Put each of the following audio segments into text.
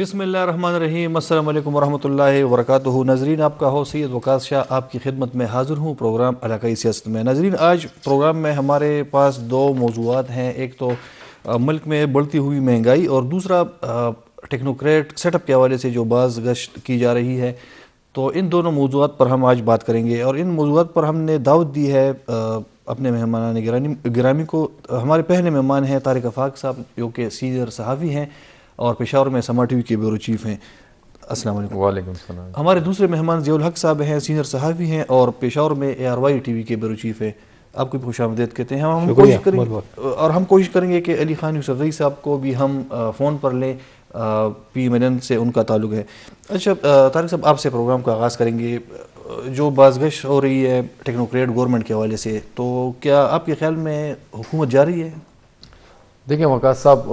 بسم اللہ الرحمن الرحیم۔ السلام علیکم ورحمۃ اللہ وبرکاتہ۔ ناظرین، آپ کا ہو سید وقاص شاہ آپ کی خدمت میں حاضر ہوں پروگرام علاقائی سیاست میں۔ ناظرین، آج پروگرام میں ہمارے پاس دو موضوعات ہیں، ایک تو ملک میں بڑھتی ہوئی مہنگائی اور دوسرا ٹیکنوکریٹ سیٹ اپ کے حوالے سے جو باز گشت کی جا رہی ہے۔ تو ان دونوں موضوعات پر ہم آج بات کریں گے، اور ان موضوعات پر ہم نے دعوت دی ہے اپنے مہمان گرامی کو۔ ہمارے پہلے مہمان ہیں طارق آفاق صاحب، جو کہ سینئر صحافی ہیں اور پشاور میں سما ٹی وی کے بیورو چیف ہیں۔ السلام علیکم۔ وعلیکم السلام۔ ہمارے دوسرے مہمان ضیاء الحق صاحب ہیں، سینئر صحافی ہیں اور پشاور میں ARY ٹی وی کے بیورو چیف ہیں۔ آپ کو بھی خوش آمدید کہتے ہیں۔ ہم کوشش کریں گے کہ علی خان یوسفزئی صاحب کو بھی ہم فون پر لیں، PMNN سے ان کا تعلق ہے۔ اچھا طارق صاحب، آپ سے پروگرام کا آغاز کریں گے۔ جو بازگشت ہو رہی ہے ٹیکنوکریٹ گورنمنٹ کے حوالے سے، تو کیا آپ کے خیال میں حکومت جاری ہے؟ دیکھیں وقاص صاحب،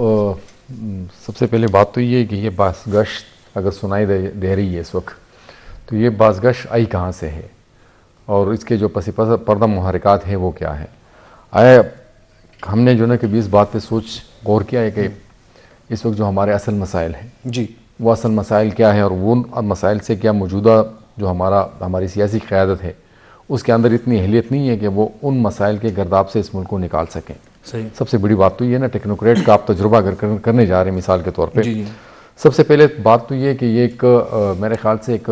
سب سے پہلے بات تو یہ ہے کہ یہ بازگشت اگر سنائی دے رہی ہے اس وقت، تو یہ بازگشت آئی کہاں سے ہے اور اس کے جو پس پردہ محرکات ہیں وہ کیا ہے؟ آیا ہم نے جو ہے کہ اس بات پہ غور کیا ہے کہ اس وقت جو ہمارے اصل مسائل ہیں جی، وہ اصل مسائل کیا ہے، اور وہ مسائل سے کیا موجودہ جو ہماری سیاسی قیادت ہے اس کے اندر اتنی اہلیت نہیں ہے کہ وہ ان مسائل کے گرداب سے اس ملک کو نکال سکیں۔ صحیح۔ سب سے بڑی بات تو یہ نا، ٹیکنوکریٹ کا آپ تجربہ اگر کرنے جا رہے ہیں مثال کے طور پہ، جی، سب سے پہلے بات تو یہ کہ یہ ایک میرے خیال سے ایک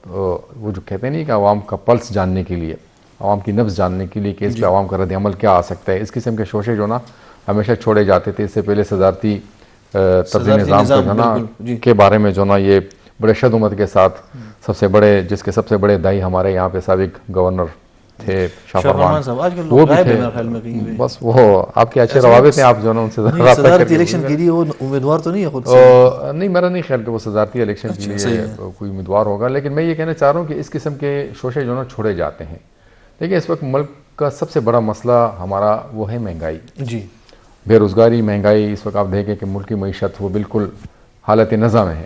وہ جو کہتے ہیں نہیں کہ عوام کا پلس جاننے کے لیے، عوام کی نبض جاننے کے لیے کہ اس پہ عوام کا رد عمل کیا آ سکتا ہے، اس قسم کے شوشے جو نا ہمیشہ چھوڑے جاتے تھے۔ اس سے پہلے صدارتی تبدیلی نظام کو جو نا کے بارے میں جو نا یہ بڑے شدت کے ساتھ جس کے سب سے بڑے دائی ہمارے یہاں پہ سابق گورنر تھے شاہ فرمان صاحب، وہ بھی تھے۔ بس وہ آپ کے اچھے روابط ہیں، آپ جو نا ان سے صدارتی الیکشن کے لیے وہ امیدوار تو نہیں ہے خود سے؟ نہیں، میرا نہیں خیال کہ وہ صدارتی الیکشن کے لیے کوئی امیدوار ہوگا، لیکن میں یہ کہنا چاہ رہا ہوں کہ اس قسم کے شوشے جو نا چھوڑے جاتے ہیں۔ دیکھیں اس وقت ملک کا سب سے بڑا مسئلہ ہمارا وہ ہے مہنگائی، جی، بے روزگاری، مہنگائی۔ اس وقت آپ دیکھیں کہ ملک کی معیشت وہ بالکل حالت نزا میں ہے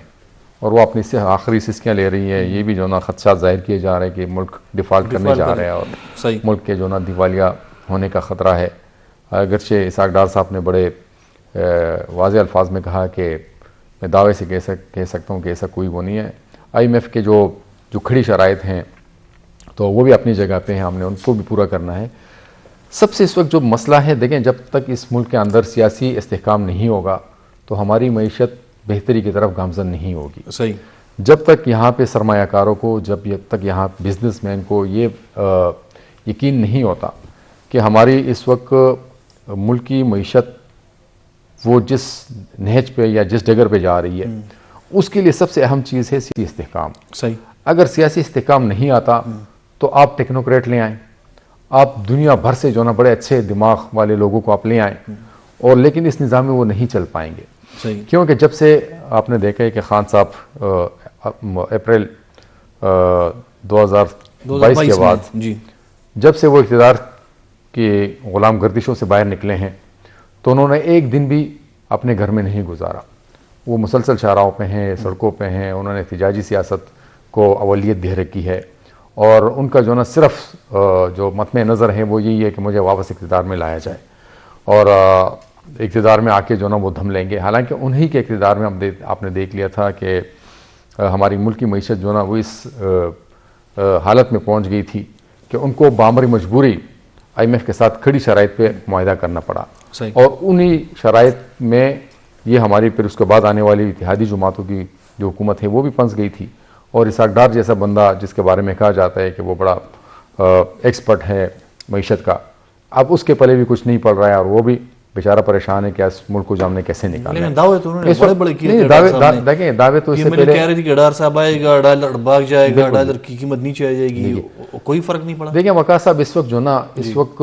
اور وہ اپنی سے آخری سسکیاں لے رہی ہے۔ یہ بھی جو نا خدشات ظاہر کیے جا رہے ہیں کہ ملک ڈیفالٹ کرنے جا رہے ہیں اور ملک کے جو نا دیوالیہ ہونے کا خطرہ ہے۔ اگرچہ اسحاق ڈار صاحب نے بڑے واضح الفاظ میں کہا کہ میں دعوے سے کہہ سکتا ہوں کہ ایسا کوئی وہ نہیں ہے۔ IMF کے جو کھڑی شرائط ہیں تو وہ بھی اپنی جگہ پہ ہیں، ہم نے ان کو بھی پورا کرنا ہے۔ سب سے اس وقت جو مسئلہ ہے، دیکھیں جب تک اس ملک کے اندر سیاسی استحکام نہیں ہوگا تو ہماری معیشت بہتری کی طرف گامزن نہیں ہوگی۔ صحیح۔ جب تک یہاں پہ سرمایہ کاروں کو، جب تک یہاں بزنس مین کو یہ یقین نہیں ہوتا کہ ہماری اس وقت ملک کی معیشت وہ جس نہج پہ یا جس ڈگر پہ جا رہی ہے، اس کے لیے سب سے اہم چیز ہے سیاسی استحکام۔ صحیح۔ اگر سیاسی استحکام نہیں آتا تو آپ ٹیکنوکریٹ لے آئیں، آپ دنیا بھر سے جو نا بڑے اچھے دماغ والے لوگوں کو آپ لے آئیں، اور لیکن اس نظام میں وہ نہیں چل پائیں گے۔ کیونکہ جب سے آپ نے دیکھا ہے کہ خان صاحب اپریل 2022 کے بعد جب سے وہ اقتدار کی غلام گردشوں سے باہر نکلے ہیں تو انہوں نے ایک دن بھی اپنے گھر میں نہیں گزارا۔ وہ مسلسل شاہراہوں پہ ہیں، سڑکوں پہ ہیں، انہوں نے احتجاجی سیاست کو اولویت دے رکھی ہے، اور ان کا جو نا صرف جو مطمع نظر ہے وہ یہی ہے کہ مجھے واپس اقتدار میں لایا جائے، اور اقتدار میں آ کے جو نا وہ دھم لیں گے۔ حالانکہ انہی کے اقتدار میں آپ نے دیکھ لیا تھا کہ ہماری ملک کی معیشت جو نا وہ اس حالت میں پہنچ گئی تھی کہ ان کو بامری مجبوری IMF کے ساتھ کھڑی شرائط پہ معاہدہ کرنا پڑا، اور انہی شرائط میں یہ ہماری پھر اس کے بعد آنے والی اتحادی جماعتوں کی جو حکومت ہے وہ بھی پھنس گئی تھی۔ اور اسحاق ڈار جیسا بندہ جس کے بارے میں کہا جاتا ہے کہ وہ بڑا ایکسپرٹ ہے معیشت کا، اب اس کے پلے بھی کچھ نہیں پڑ رہا ہے، اور وہ بھی بیچارہ پریشان ہے کہ اس ملک کو جامنے کیسے نکالنا ہے۔ لیکن دعوے تو انہوں نے بڑے بڑے کیے تھے۔ دیکھیں دعوے تو اس سے پہلے کہہ رہی تھی کہ ڈار صاحب آئے گا، ڈالر بھاگ جائے گا، ڈالر کی قیمت نیچے آ جائے گی، کوئی فرق نہیں پڑا۔ دیکھیں وقاص صاحب، اس وقت جو نا اس وقت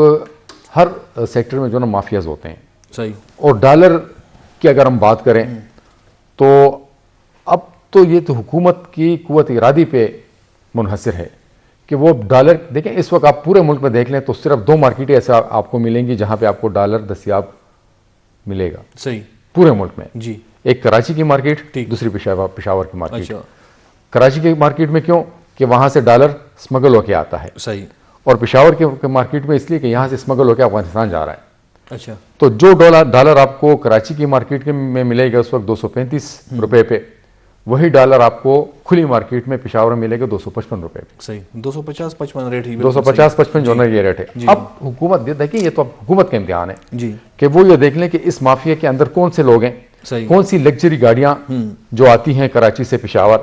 ہر سیکٹر میں جو نا مافیاز ہوتے ہیں۔ صحیح۔ اور ڈالر کی اگر ہم بات کریں تو اب تو یہ تو حکومت کی قوت ارادی پہ منحصر ہے کہ وہ ڈالر، دیکھیں اس وقت آپ پورے ملک میں دیکھ لیں تو صرف 2 مارکیٹیں ایسے آپ کو ملیں گی جہاں پہ آپ کو ڈالر دستیاب ملے گا۔ صحیح۔ پورے ملک میں جی، ایک کراچی کی مارکیٹ، دوسری پشاور کی مارکیٹ۔ کراچی کی مارکیٹ میں کیوں کہ وہاں سے ڈالر سمگل ہو کے آتا ہے۔ صحیح۔ اور پشاور کے مارکیٹ میں اس لیے کہ یہاں سے سمگل ہو کے افغانستان جا رہا ہے۔ اچھا، تو جو ڈالر آپ کو کراچی کی مارکیٹ میں ملے گا اس وقت 235 روپے پہ، وہی ڈالر آپ کو کھلی مارکیٹ میں پشاور میں ملے گا 255 روپے میں. صحیح 250-55 ریٹ ہی 250-55 جو نا یہ ریٹ ہے. اب حکومت دیکھیں یہ تو اب حکومت کا امتحان ہے جی کہ وہ یہ دیکھ لیں کہ اس مافیا کے اندر کون سے لوگ ہیں, صحیح کون سی لگژری گاڑیاں جو آتی ہیں کراچی سے پشاور,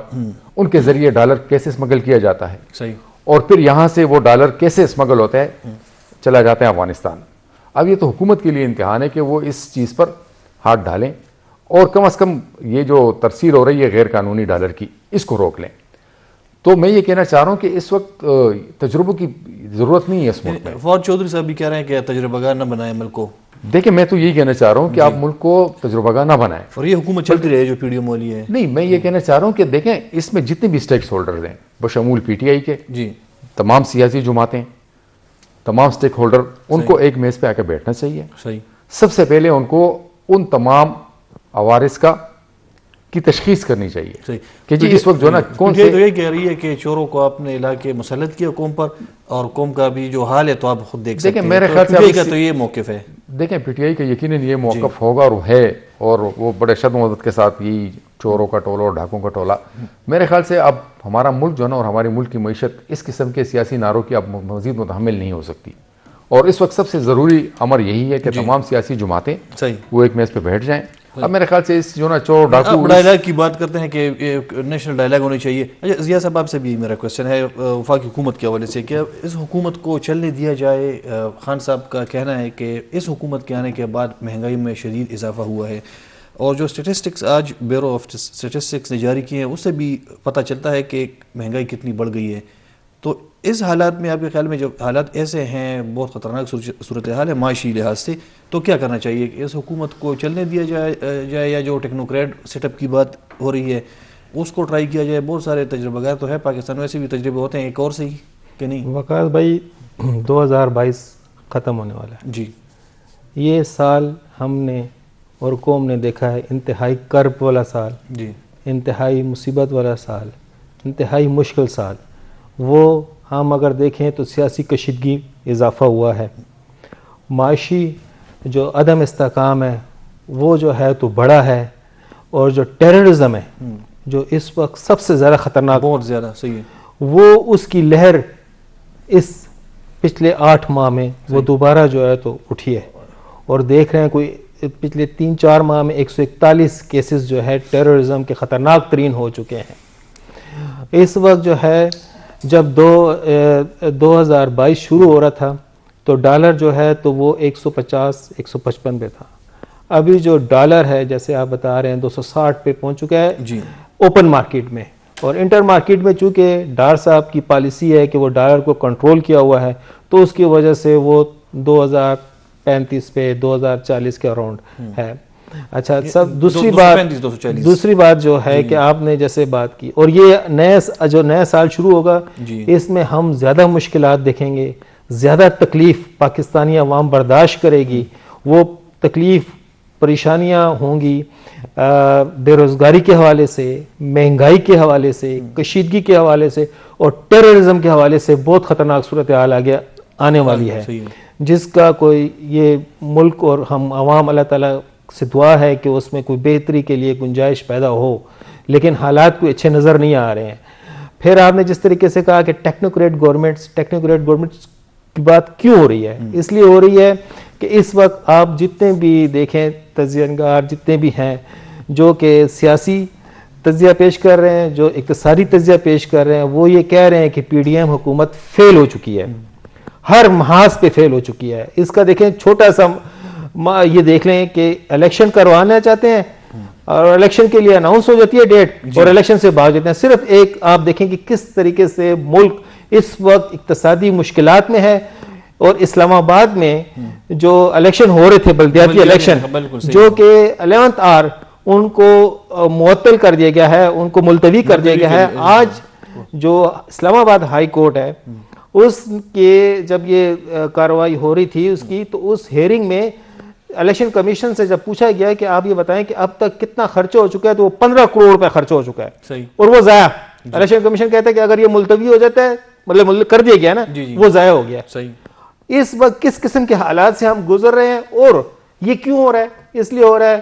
ان کے ذریعے ڈالر کیسے اسمگل کیا جاتا ہے, صحیح اور پھر یہاں سے وہ ڈالر کیسے اسمگل ہوتا ہے چلا جاتا ہے افغانستان. اب یہ تو حکومت کے لیے امتحان ہے کہ وہ اس چیز پر ہاتھ ڈالیں اور کم از کم یہ جو ترسیل ہو رہی ہے غیر قانونی ڈالر کی اس کو روک لیں. تو میں یہ کہنا چاہ رہا ہوں کہ اس وقت تجربوں کی ضرورت نہیں ہے اس ملک میں. فواد چودھری صاحب بھی کہہ رہے ہیں کہ تجربہ کار نہ بنائیں ملک کو. دیکھیں میں تو یہی کہنا چاہ رہا ہوں کہ آپ ملک کو تجربہ کار نہ بنائیں, اور یہ حکومت چلتی رہے جو پی ڈی ایم والی ہے. نہیں میں یہ کہنا چاہ رہا ہوں کہ دیکھیں اس میں جتنے بھی اسٹیک ہولڈرز ہیں بشمول پی ٹی آئی کے, جی تمام سیاسی جماعتیں, تمام اسٹیک ہولڈر, ان کو ایک میز پہ آ کے بیٹھنا چاہیے. صحیح سب سے پہلے ان کو ان تمام عوارض کی تشخیص کرنی چاہیے کہ جی اس وقت جو نا کون سے. تو یہ کہہ رہی ہے کہ چوروں کو آپ نے علاقے مسلط کیا قوم پر, اور قوم کا بھی جو حال ہے تو آپ خود دیکھ سکتے ہیں. میرے خیال سے کا تو یہ موقف ہے. دیکھیں پی ٹی آئی کا یقیناً یہ موقف ہوگا اور ہے, اور وہ بڑے شد مدت کے ساتھ یہ چوروں کا ٹولہ اور ڈھاکوں کا ٹولہ. میرے خیال سے اب ہمارا ملک جو ہے نا اور ہماری ملک کی معیشت اس قسم کے سیاسی نعروں کی اب مزید متحمل نہیں ہو سکتی, اور اس وقت سب سے ضروری امر یہی ہے کہ تمام سیاسی جماعتیں وہ ایک میز پہ بیٹھ جائیں. اب میرے خیال سے اس جو نا چور ڈاکو ڈائلاگ کی بات کرتے ہیں کہ نیشنل ڈائلاگ ہونی چاہیے. اچھا ضیاء صاحب آپ سے بھی میرا کوشچن ہے وفاقی حکومت کے حوالے سے, کہ اس حکومت کو چلنے دیا جائے. خان صاحب کا کہنا ہے کہ اس حکومت کے آنے کے بعد مہنگائی میں شدید اضافہ ہوا ہے, اور جو اسٹیٹسٹکس آج بیورو آف اسٹیٹسٹکس نے جاری کیے ہیں اس سے بھی پتہ چلتا ہے کہ مہنگائی کتنی بڑھ گئی ہے. تو اس حالات میں آپ کے خیال میں جو حالات ایسے ہیں, بہت خطرناک صورتحال ہے معاشی لحاظ سے, تو کیا کرنا چاہیے کہ اس حکومت کو چلنے دیا جائے یا جو ٹیکنوکریٹ سیٹ اپ کی بات ہو رہی ہے اس کو ٹرائی کیا جائے؟ بہت سارے تجربہ کار تو ہے پاکستان میں, ایسے بھی تجربے ہوتے ہیں ایک اور سے ہی کہ نہیں. وقاص بھائی 2022 ختم ہونے والا ہے. جی یہ سال ہم نے اور قوم نے دیکھا ہے انتہائی کرب والا سال, جی انتہائی مصیبت والا سال, انتہائی مشکل سال. وہ ہم اگر دیکھیں تو سیاسی کشیدگی اضافہ ہوا ہے, معاشی جو عدم استحکام ہے وہ جو ہے تو بڑا ہے, اور جو ٹیررزم ہے جو اس وقت سب سے زیادہ خطرناک, بہت زیادہ صحیح ہے, وہ اس کی لہر اس پچھلے 8 ماہ میں وہ دوبارہ جو ہے تو اٹھی ہے. اور دیکھ رہے ہیں کوئی پچھلے 3-4 ماہ میں 141 کیسز جو ہے ٹیررزم کے خطرناک ترین ہو چکے ہیں. اس وقت جو ہے جب 2022 شروع ہو رہا تھا تو ڈالر جو ہے تو وہ 150-155 پہ تھا. ابھی جو ڈالر ہے جیسے آپ بتا رہے ہیں 260 پہ پہنچ چکا ہے جی اوپن مارکیٹ میں, اور انٹر مارکیٹ میں چونکہ ڈار صاحب کی پالیسی ہے کہ وہ ڈالر کو کنٹرول کیا ہوا ہے تو اس کی وجہ سے وہ 2035 پہ 2040 کے اراؤنڈ ہے. اچھا سب دوسری بات جو ہے کہ آپ نے جیسے بات کی, اور یہ نیا سال شروع ہوگا اس میں ہم زیادہ مشکلات دیکھیں گے, زیادہ تکلیف پاکستانی عوام برداشت کرے گی. وہ تکلیف پریشانیاں ہوں گی بے روزگاری کے حوالے سے, مہنگائی کے حوالے سے, کشیدگی کے حوالے سے, اور ٹیررزم کے حوالے سے بہت خطرناک صورتحال آنے والی ہے, جس کا کوئی یہ ملک اور ہم عوام اللہ تعالیٰ سے دعا ہے کہ اس میں کوئی بہتری کے لیے گنجائش پیدا ہو, لیکن حالات کوئی اچھے نظر نہیں آ رہے ہیں. پھر آپ نے جس طریقے سے کہا کہ ٹیکنوکریٹ گورنمنٹس کی بات کیوں ہو رہی ہے, اس لیے ہو رہی ہے کہ اس وقت آپ جتنے بھی دیکھیں تجزیہ نگار جتنے بھی ہیں جو کہ سیاسی تجزیہ پیش کر رہے ہیں, جو اقتصادی تجزیہ پیش کر رہے ہیں, وہ یہ کہہ رہے ہیں کہ پی ڈی ایم حکومت فیل ہو چکی ہے, ہر محاذ پہ فیل ہو چکی ہے. اس کا دیکھیں چھوٹا سا یہ دیکھ لیں کہ الیکشن کروانا چاہتے ہیں اور الیکشن کے لیے اناؤنس ہو جاتی ہے ڈیٹ اور الیکشن سے بھاگ جاتے ہیں. صرف ایک آپ دیکھیں کہ کس طریقے سے ملک اس وقت اقتصادی مشکلات میں ہے, اور اسلام آباد میں جو الیکشن ہو رہے تھے بلدیاتی الیکشن جو کہ 11th آر ان کو معطل کر دیا گیا ہے, ان کو ملتوی کر دیا گیا ہے. آج جو اسلام آباد ہائی کورٹ ہے اس کے جب یہ کارروائی ہو رہی تھی اس کی, تو اس ہیئرنگ میں الیکشن کمیشن سے جب پوچھا گیا کہ آپ یہ بتائیں کہ اب تک کتنا خرچہ ہو چکا ہے, تو وہ 15 کروڑ روپے خرچہ ہو چکا ہے, اور وہ ضائع. الیکشن کمیشن کہتا ہے کہ اگر یہ ملتوی ہو جاتا ہے مطلب کر دیا گیا نا, وہ ضائع ہو گیا. اس وقت کس قسم کے حالات سے ہم گزر رہے ہیں, اور یہ کیوں ہو رہا ہے؟ اس لیے ہو رہا ہے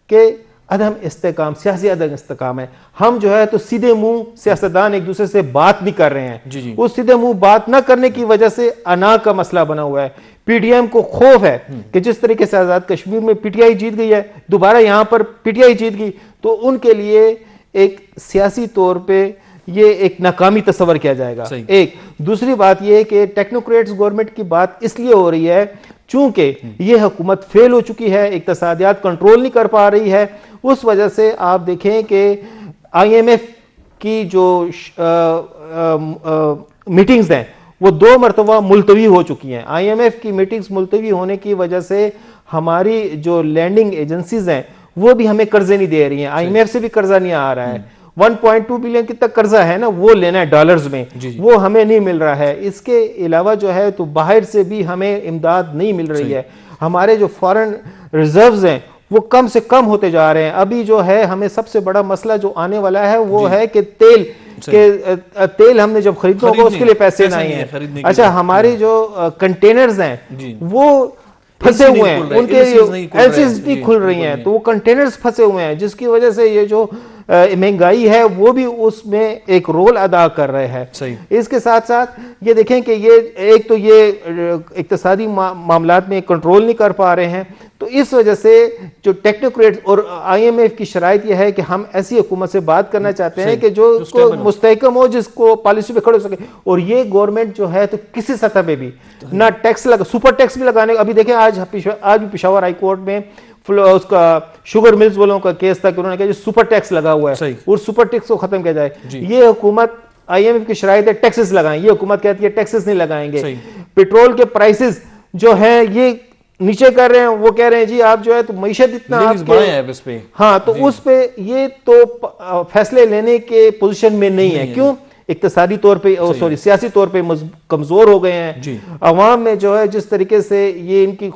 کہ عدم استحکام، سیاسی عدم استحکام ہے. ہم جو ہے تو سیدھے منہ سیاستدان ایک دوسرے سے بات نہیں کر رہے ہیں. اس سیدھے منہ بات نہ کرنے کی وجہ سے انا کا مسئلہ بنا ہوا ہے. پی ٹی ایم کو خوف ہے کہ جس طریقے سے آزاد کشمیر میں پی ٹی آئی جیت گئی ہے، دوبارہ یہاں پر پی ٹی آئی جیت گئی، تو ان کے لیے ایک سیاسی طور پہ یہ ایک ناکامی تصور کیا جائے گا. ایک دوسری بات یہ ہے کہ ٹیکنوکریٹس گورنمنٹ کی بات اس لیے ہو رہی ہے چونکہ یہ حکومت فیل ہو چکی ہے، اقتصادیات کنٹرول نہیں کر پا رہی ہے. اس وجہ سے آپ دیکھیں کہ آئی ایم ایف کی جو میٹنگز ہیں وہ 2 مرتبہ ملتوی ہو چکی ہیں. آئی ایم ایف کی میٹنگز ملتوی ہونے کی وجہ سے ہماری جو لینڈنگ ایجنسیز ہیں وہ بھی ہمیں قرضے نہیں دے رہی ہیں. آئی ایم ایف سے بھی قرضہ نہیں آ رہا ہے. 1.2 بلین کی تک قرضہ ہے نا، وہ لینا ہے ڈالرز میں، وہ ہمیں نہیں مل رہا ہے. اس کے علاوہ جو ہے تو باہر سے بھی ہمیں امداد نہیں مل رہی ہے. ہمارے جو فارن ریزروز ہیں وہ کم سے کم ہوتے جا رہے ہیں. ابھی جو ہے ہمیں سب سے بڑا مسئلہ جو آنے والا ہے وہ ہے کہ تیل ہم نے جب خریدنا ہوگا اس کے لیے پیسے نہیں ہیں. اچھا، ہماری جو کنٹینرز ہیں وہ پھنسے ہوئے ہیں، ان کے ایل سیز نہیں کھل رہی ہیں، تو وہ کنٹینرز پھنسے ہوئے ہیں، جس کی وجہ سے یہ جو مہنگائی ہے وہ بھی اس میں ایک رول ادا کر رہے ہیں. اس کے ساتھ ساتھ یہ دیکھیں کہ یہ ایک تو یہ اقتصادی معاملات میں کنٹرول نہیں کر پا رہے ہیں. تو اس وجہ سے جو ٹیکنوکریٹ اور آئی ایم ایف کی شرائط یہ ہے کہ ہم ایسی حکومت سے بات کرنا چاہتے ہیں کہ جو اس کو مستحکم ہو، جس کو پالیسی پہ کھڑے ہو سکے. اور یہ گورنمنٹ جو ہے تو کسی سطح پہ بھی نہ ٹیکس سپر ٹیکس بھی لگانے. ابھی دیکھیں آج بھی پشاور ہائی کورٹ میں اس کا شوگر ملز والوں کا کیس تھا کہ انہوں نے کہا سپر ٹیکس لگا ہوا ہے اور سپر ٹیکس کو ختم کیا جائے. یہ حکومت آئی ایم ایف کی شرائط ہے ٹیکسز لگائیں، یہ حکومت کہتی ہے ٹیکسز نہیں لگائیں گے. پیٹرول کے پرائسز جو ہیں یہ نیچے کر رہے ہیں، وہ کہہ رہے ہیں جی آپ جو ہے تو معیشت اتنا ہاں تو اس پہ یہ تو فیصلے لینے کے پوزیشن میں نہیں ہے. کیوں؟ اقتصادی طور پہ سیاسی طور پہ کمزور ہو گئے ہیں. عوام میں جو ہے جس طریقے سے یہ ان کی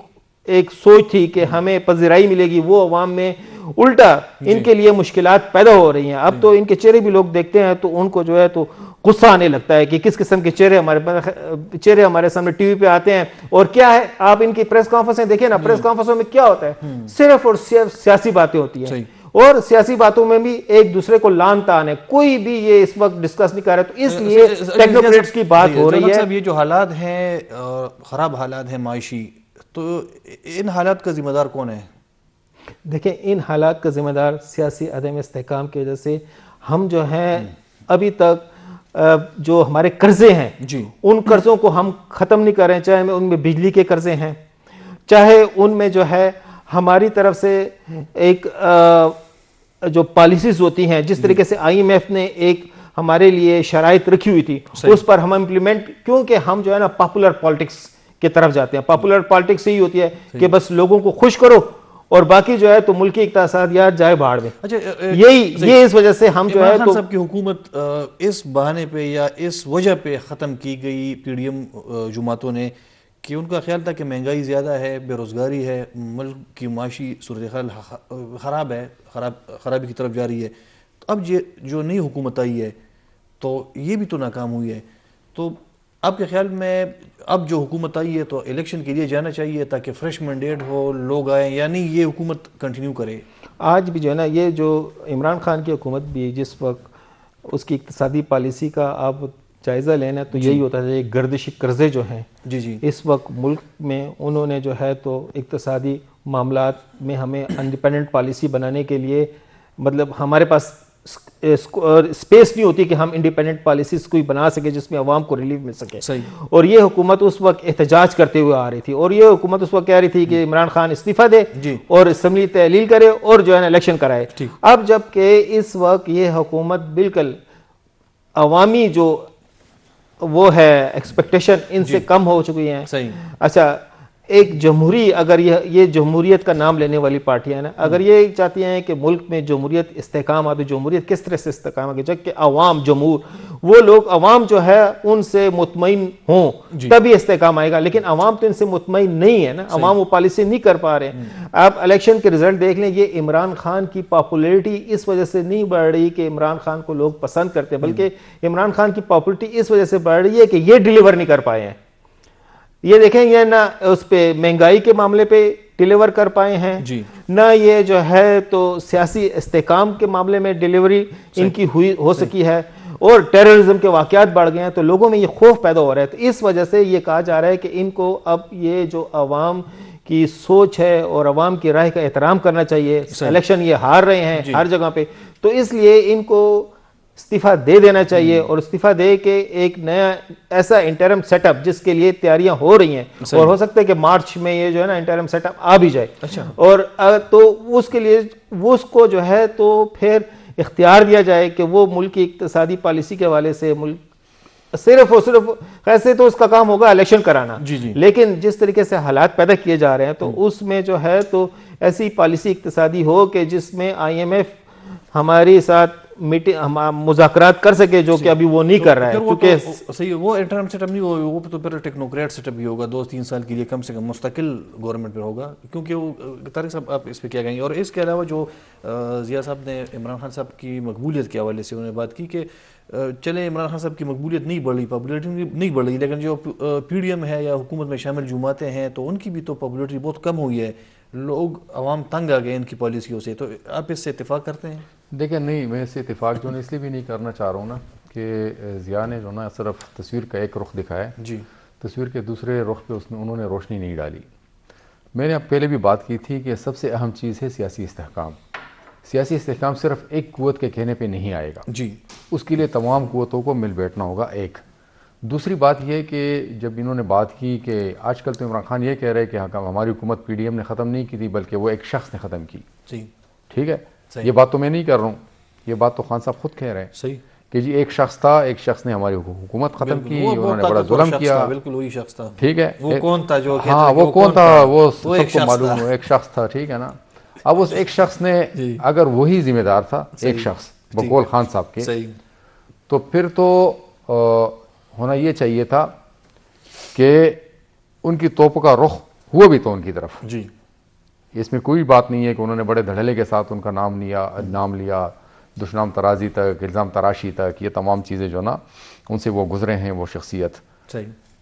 ایک سوچ تھی کہ ہمیں پذیرائی ملے گی، وہ عوام میں الٹا ان کے لیے مشکلات پیدا ہو رہی ہیں. اب تو ان کے چہرے بھی لوگ دیکھتے ہیں تو ان کو جو ہے تو غصہ آنے لگتا ہے کہ کس قسم کے چہرے ہمارے سامنے ٹی وی پہ آتے ہیں. اور کیا ہے، آپ ان کی پریس کانفرنسیں دیکھیں نا، پریس کانفرنسوں میں کیا ہوتا ہے، صرف اور صرف سیاسی باتیں ہوتی ہیں. اور سیاسی باتوں میں بھی ایک دوسرے کو لان تان ہے، کوئی بھی یہ اس وقت ڈسکس نہیں کر رہا. تو اس لیے ٹیکنوکریٹس کی بات ہو رہی ہے. یہ جو حالات ہیں، خراب حالات ہیں معاشی، تو ان حالات کا ذمہ دار کون ہے؟ دیکھیں، ان حالات کا ذمہ دار سیاسی عدم استحکام کی وجہ سے ہم جو ہیں ابھی تک جو ہمارے قرضے ہیں ان قرضوں کو ہم ختم نہیں کر رہے ہیں. چاہے ان میں بجلی کے قرضے ہیں، چاہے ان میں جو ہے ہماری طرف سے ایک جو پالیسیز ہوتی ہیں، جس طریقے سے آئی ایم ایف نے ایک ہمارے لیے شرائط رکھی ہوئی تھی اس پر ہم امپلیمنٹ، کیونکہ ہم جو ہے نا پاپولر پالیٹکس کی طرف جاتے ہیں. پاپولر پالیٹکس یہی ہوتی ہے کہ بس لوگوں کو خوش کرو اور باقی جو ہے تو ملکی اقتصادیات جائے بھاڑ میں. یہ اس وجہ سے ہم جو ہے تو صاحب کی حکومت اس بہانے پہ یا اس وجہ پہ ختم کی گئی پی ڈی ایم جماعتوں نے کہ ان کا خیال تھا کہ مہنگائی زیادہ ہے، بے روزگاری ہے، ملک کی معاشی صورتحال خراب ہے، خرابی کی طرف جا رہی ہے. اب جو نئی حکومت آئی ہے تو یہ بھی تو ناکام ہوئی ہے. تو آپ کے خیال میں اب جو حکومت آئی ہے تو الیکشن کے لیے جانا چاہیے تاکہ فریش مینڈیٹ ہو، لوگ آئیں، یعنی یہ حکومت کنٹینیو کرے؟ آج بھی جو ہے نا یہ جو عمران خان کی حکومت بھی جس وقت اس کی اقتصادی پالیسی کا آپ جائزہ لینا تو یہی ہوتا ہے، گردشی قرضے جو ہیں اس وقت ملک میں انہوں نے جو ہے تو اقتصادی معاملات میں ہمیں انڈیپینڈنٹ پالیسی بنانے کے لیے، مطلب ہمارے پاس اسپیس نہیں ہوتی کہ ہم انڈیپینڈنٹ پالیسیز کوئی بنا سکے جس میں عوام کو ریلیف مل سکے. اور یہ حکومت اس وقت احتجاج کرتے ہوئے آ رہی تھی، اور یہ حکومت اس وقت کہہ رہی تھی کہ عمران خان استعفیٰ دے اور اسمبلی تحلیل کرے اور جو ہے نا الیکشن کرائے. اب جب کہ اس وقت یہ حکومت بالکل عوامی جو وہ ہے ایکسپیکٹیشن ان سے کم ہو چکی ہیں. اچھا، ایک جمہوری، اگر یہ جمہوریت کا نام لینے والی پارٹیاں نا، اگر یہ چاہتی ہیں کہ ملک میں جمہوریت استحکام آتی، جمہوریت کس طرح سے استحکام آگے جبکہ عوام جمہور، وہ لوگ عوام جو ہے ان سے مطمئن ہوں تبھی استحکام آئے گا. لیکن عوام تو ان سے مطمئن نہیں ہے نا، عوام وہ پالیسی نہیں کر پا رہے ہیں. آپ الیکشن کے رزلٹ دیکھ لیں، یہ عمران خان کی پاپولیرٹی اس وجہ سے نہیں بڑھ رہی کہ عمران خان کو لوگ پسند کرتے، بلکہ عمران خان کی پاپولیرٹی اس وجہ سے بڑھ رہی ہے کہ یہ ڈیلیور نہیں کر پائے ہیں. یہ دیکھیں یہ نا اس پہ مہنگائی کے معاملے پہ ڈیلیور کر پائے ہیں, نہ یہ جو ہے تو سیاسی استحکام کے معاملے میں ڈیلیوری ان کی ہو سکی ہے, اور ٹیررزم کے واقعات بڑھ گئے ہیں, تو لوگوں میں یہ خوف پیدا ہو رہا ہے. تو اس وجہ سے یہ کہا جا رہا ہے کہ ان کو اب یہ جو عوام کی سوچ ہے اور عوام کی رائے کا احترام کرنا چاہیے. الیکشن یہ ہار رہے ہیں ہر جگہ پہ, تو اس لیے ان کو استعفیٰ دے دینا چاہیے, اور استعفیٰ دے کے ایک نیا ایسا انٹرم سیٹ اپ جس کے لیے تیاریاں ہو رہی ہیں, اور ہو سکتا ہے کہ مارچ میں یہ جو ہے نا انٹرم سیٹ اپ آ بھی جائے, اور تو اس کے لیے اس کو جو ہے تو پھر اختیار دیا جائے کہ وہ ملک کی اقتصادی پالیسی کے حوالے سے ملک صرف اور صرف ایسے تو اس کا کام ہوگا الیکشن کرانا, لیکن جس طریقے سے حالات پیدا کیے جا رہے ہیں تو اس میں جو ہے تو ایسی پالیسی اقتصادی ہو کہ جس میں آئی ایم ایف ہمارے ساتھ مذاکرات کر سکے, جو کہ ابھی وہ نہیں کر رہا ہے. کیونکہ صحیح وہ انٹرم سیٹ اپ نہیں ہوگا, وہ تو پھر ٹیکنوکریٹ سیٹ اپ ہی ہوگا, 2-3 سال کے لیے کم سے کم مستقل گورنمنٹ پہ ہوگا, کیونکہ وہ طارق صاحب آپ اس پہ کیا کہیں گے. اور اس کے علاوہ جو ضیاء صاحب نے عمران خان صاحب کی مقبولیت کے حوالے سے انہوں نے بات کی کہ چلے عمران خان صاحب کی مقبولیت نہیں بڑھ رہی, پاپولیرٹی نہیں بڑھ رہی, لیکن جو پی ڈی ایم ہے یا حکومت میں شامل جماعتیں ہیں تو ان کی بھی تو پاپولیرٹی بہت کم ہوئی ہے, لوگ عوام تنگ آ گئے ان کی پالیسیوں سے. تو آپ اس سے اتفاق کرتے ہیں؟ دیکھیں نہیں, میں اس سے اتفاق جو ہے اس لیے بھی نہیں کرنا چاہ رہا ہوں نا کہ ضیاء نے جو نا صرف تصویر کا ایک رخ دکھایا, تصویر کے دوسرے رخ پہ انہوں نے روشنی نہیں ڈالی. میں نے اب پہلے بھی بات کی تھی کہ سب سے اہم چیز ہے سیاسی استحکام. سیاسی استحکام صرف ایک قوت کے کہنے پہ نہیں آئے گا, اس کے لیے تمام قوتوں کو مل بیٹھنا ہوگا. ایک دوسری بات یہ کہ جب انہوں نے بات کی کہ آج کل تو عمران خان یہ کہہ رہے کہ ہماری حکومت پی ڈی ایم نے ختم نہیں کی تھی بلکہ وہ ایک شخص نے ختم کی. ٹھیک ہے, یہ بات تو میں نہیں کر رہا ہوں, یہ بات تو خان صاحب خود کہہ رہے ہیں کہ جی ایک شخص تھا, ایک شخص نے ہماری حکومت ختم کی, انہوں نے بڑا ظلم کیا. بالکل وہی شخص تھا. ٹھیک ہے, وہ کون تھا جو ہاں وہ کون تھا وہ سب کو معلوم ہے, ایک شخص تھا. ٹھیک ہے نا, اب اس ایک شخص نے اگر وہی ذمہ دار تھا ایک شخص بقول خان صاحب کے, تو پھر تو ہونا یہ چاہیے تھا کہ ان کی توپ کا رخ ہوا بھی تو ان کی طرف. اس میں کوئی بات نہیں ہے کہ انہوں نے بڑے دھڑلے کے ساتھ ان کا نام لیا, دشنام ترازی تک, الزام تراشی تک, یہ تمام چیزیں جو نا ان سے وہ گزرے ہیں وہ شخصیت.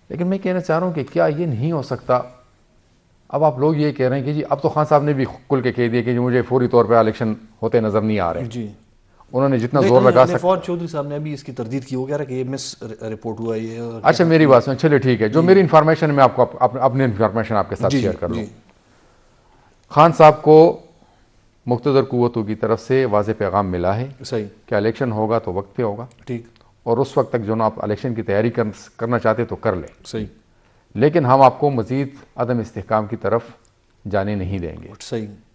لیکن میں کہنا چاہ رہا ہوں کہ کیا یہ نہیں ہو سکتا, اب آپ لوگ یہ کہہ رہے ہیں کہ جی اب تو خان صاحب نے بھی کھل کے کہہ دیا کہ مجھے فوری طور پہ الیکشن ہوتے نظر نہیں آ رہے. انہوں نے جتنا زور لگا سکتا. فواد چودھری صاحب نے ابھی اس کی تردید کی, وہ کہہ رہا کہ یہ مس رپورٹ ہوا یہ. اچھا میری بات سن, چلے ٹھیک ہے, جو میری انفارمیشن میں آپ کو اپنی انفارمیشن آپ کے ساتھ شیئر کر لوں. خان صاحب کو مقتدر قوتوں کی طرف سے واضح پیغام ملا ہے کہ الیکشن ہوگا تو وقت پہ ہوگا, اور اس وقت تک جو نا آپ الیکشن کی تیاری کرنا چاہتے تو کر لیں, لیکن ہم آپ کو مزید عدم استحکام کی طرف جانے نہیں دیں گے.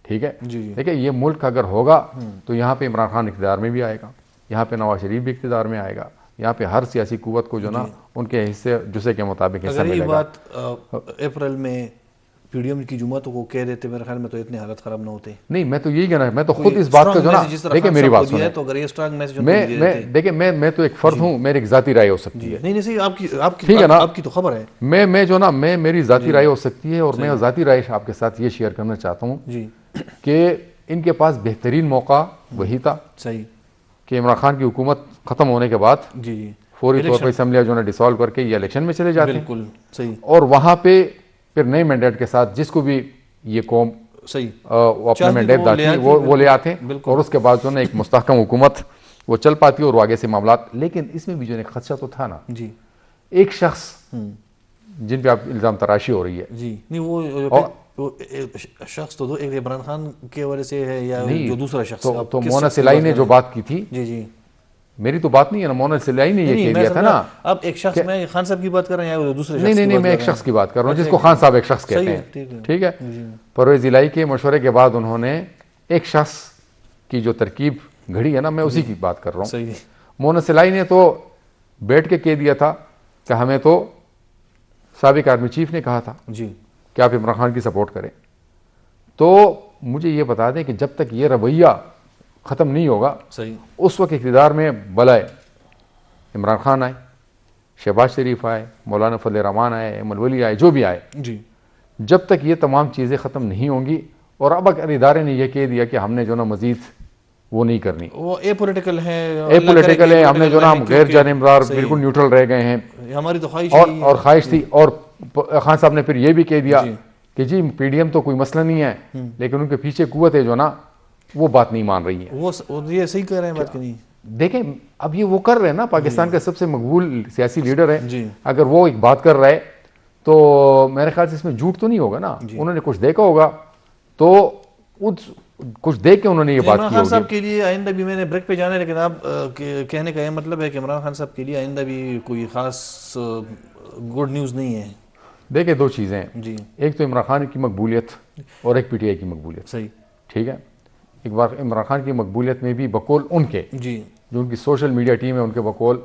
ٹھیک ہے, دیکھیں یہ ملک اگر ہوگا تو یہاں پہ عمران خان اقتدار میں بھی آئے گا, یہاں پہ نواز شریف بھی اقتدار میں آئے گا, یہاں پہ ہر سیاسی قوت کو جو نا ان کے حصے جسے کے مطابق حصہ ملے گا. اگر یہ بات اپریل میں پی ڈی ایم کی جماعتوں کو کہہ دیتے میرے خیال میں تو اتنے حالت خراب نہ ہوتے. نہیں میں تو یہی کہنا, میں تو خود اس بات کو جو نا, دیکھیں میری بات سنیں, دیکھیں میں تو ایک فرد ہوں, میری ایک ذاتی رائے ہو سکتی ہے. نہیں صحیح, آپ کی تو خبر ہے. میں جو نا میری ذاتی رائے ہو سکتی ہے, اور میں ذاتی رائے آپ کے ساتھ یہ شیئر کرنا چاہتا ہوں کہ ان کے پاس بہترین موقع وہی تھا کہ عمران خان کی حکومت ختم ہونے کے بعد فوری طور پر اسمبلی جو ہے ڈیسالو کر کے یہ الیکشن میں چلے جاتے ہیں, اور وہاں پہ پھر نئے مینڈیٹ کے ساتھ جس کو بھی یہ قوم وہ اپنا مینڈیٹ داتی وہ لے آتے ہیں, اور اس کے بعد جو ہے ایک مستحکم حکومت وہ چل پاتی ہے اور آگے سے معاملات. لیکن اس میں بھی جو ہے خدشہ تو تھا نا, ایک شخص جن پہ آپ الزام تراشی ہو رہی ہے, وہ شخص تو ایک عمران خان کے وجہ سے ہے یا جو دوسرا شخص, تو مونا سلائی نے جو بات کی تھی, میری تو بات نہیں ہے نا, مونا سلائی نے یہ کہہ دیا تھا نا. اب ایک شخص, میں خان صاحب کی بات کر رہے ہیں یا دوسرے شخص؟ نہیں میں ایک شخص کی بات کر رہا ہوں جس کو خان صاحب ایک شخص کہتے ہیں. ٹھیک ہے, پرویز الہی کے مشورے کے بعد انہوں نے ایک شخص کی جو ترکیب گھڑی ہے نا, میں اسی کی بات کر رہا ہوں. مونا سلائی نے تو بیٹھ کے کہہ دیا تھا کہ ہمیں تو سابق آرمی چیف نے کہا تھا کہ آپ عمران خان کی سپورٹ کریں. تو مجھے یہ بتا دیں کہ جب تک یہ رویہ ختم نہیں ہوگا, اس وقت اقتدار میں بلائے عمران خان آئے, شہباز شریف آئے, مولانا فضل الرحمان آئے, ایمن ولی آئے, جو بھی آئے, جب تک یہ تمام چیزیں ختم نہیں ہوں گی, اور اب اگر ادارے نے یہ کہہ دیا کہ ہم نے جو نا مزید وہ نہیں کرنی, وہ اے پولیٹیکل ہے, ہم نے جو نا ہم غیر جانبدار بالکل نیوٹرل رہ گئے ہیں, ہماری تو خواہش اور خواہش تھی. اور خان صاحب نے پھر یہ بھی کہہ دیا کہ جی پی ڈی ایم تو کوئی مسئلہ نہیں ہے لیکن ان کے پیچھے قوت ہے جو نا وہ بات نہیں مان رہی ہے. وہ یہ صحیح کہہ رہے ہیں بات کہ نہیں. دیکھیں اب یہ وہ کر رہے ہیں نا, پاکستان کا سب سے مقبول سیاسی لیڈر ہے, جی اگر وہ ایک بات کر رہا ہے تو میرے خیال سے اس میں جھوٹ تو نہیں ہوگا نا. انہوں نے کچھ دیکھا ہوگا تو کچھ دیکھ کے انہوں نے یہ بات کی عمران خان ہوگی. صاحب کے لیے آئندہ بھی, میں نے بریک پہ جانا ہے لیکن آپ کہنے کا یہ مطلب ہے کہ عمران خان صاحب کے لیے آئندہ بھی کوئی خاص گڈ نیوز نہیں ہے. دیکھیں دو چیزیں ہیں, جی ایک تو عمران خان کی مقبولیت اور ایک پی ٹی آئی کی مقبولیت. صحیح, ٹھیک ہے, ایک بار عمران خان کی مقبولیت میں بھی بقول ان کے جی جو ان کی سوشل میڈیا ٹیم ہے ان کے بقول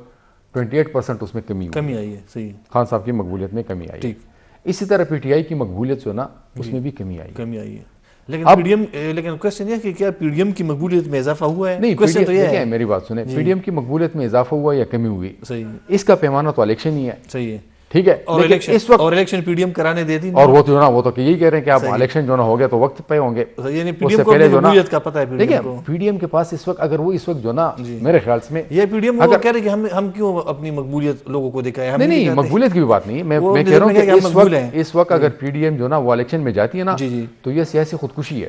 28% اس میں کمی آئی ہے. صحیح, خان صاحب کی مقبولیت میں کمی آئی. ٹھیک, اسی طرح پی ٹی آئی کی مقبولیت جو نا اس میں بھی کمی آئی ہے. لیکن پی ڈی ایم, لیکن کوشچن یہ ہے کہ کیا پی ڈی ایم کی مقبولیت میں اضافہ ہوا ہے؟ نہیں, کوشچن تو یہ ہے. میری بات سنیں, پی ڈی ایم کی مقبولیت میں اضافہ ہوا یا کمی ہوئی, صحیح, اس کا پیمانہ تو الیکشن ہی ہے. صحیح ہے, ٹھیک ہے, اور الیکشن پی ڈی ایم کرانے دیتی اور وہ جو نا وہ تو یہی کہہ رہے ہیں کہ آپ الیکشن جو نا ہو گیا تو وقت پہ ہوں گے. یعنی پی ڈی ایم کو اپنی مقبولیت کا پتہ ہے. دیکھیں پی ڈی ایم کے پاس اس وقت اگر وہ اس وقت جو نا میرے خیال سے یہ پی ڈی ایم وہ کہہ رہے کہ ہم کیوں اپنی مقبولیت لوگوں کو دکھائیں. نہیں, مقبولیت کی بھی بات نہیں ہے, میں کہہ رہا ہوں کہ اس وقت اگر پی ڈی ایم جو نا وہ الیکشن میں جاتی ہے نا تو یہ سیاسی خودکشی ہے.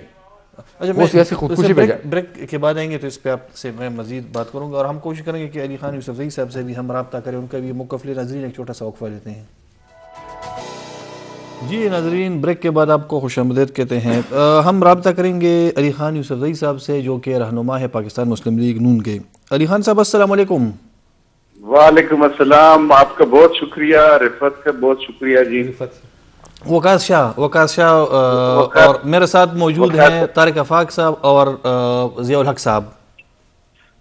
وہ سیاسی خودکشی پہ جائے. بریک کے بعد آئیں گے تو اس پہ آپ سے میں مزید بات کروں گا, اور ہم کوشش کریں گے کہ علی خان یوسف زئی صاحب سے بھی ہم رابطہ کریں, ان کا بھی موقف لے. ناظرین ایک چھوٹا سا وقفہ لیتے ہیں. جی ناظرین, بریک کے بعد آپ کو خوش آمدید کہتے ہیں. ہم رابطہ کریں گے علی خان یوسف زئی صاحب سے جو کہ رہنما ہے پاکستان مسلم لیگ نون کے. علی خان صاحب السلام علیکم. وعلیکم السلام, آپ کا بہت شکریہ, رفت کا بہت شکریہ. جی وقاص شاہ اور میرے ساتھ موجود ہیں طارق آفاق صاحب اور ضیاء الحق صاحب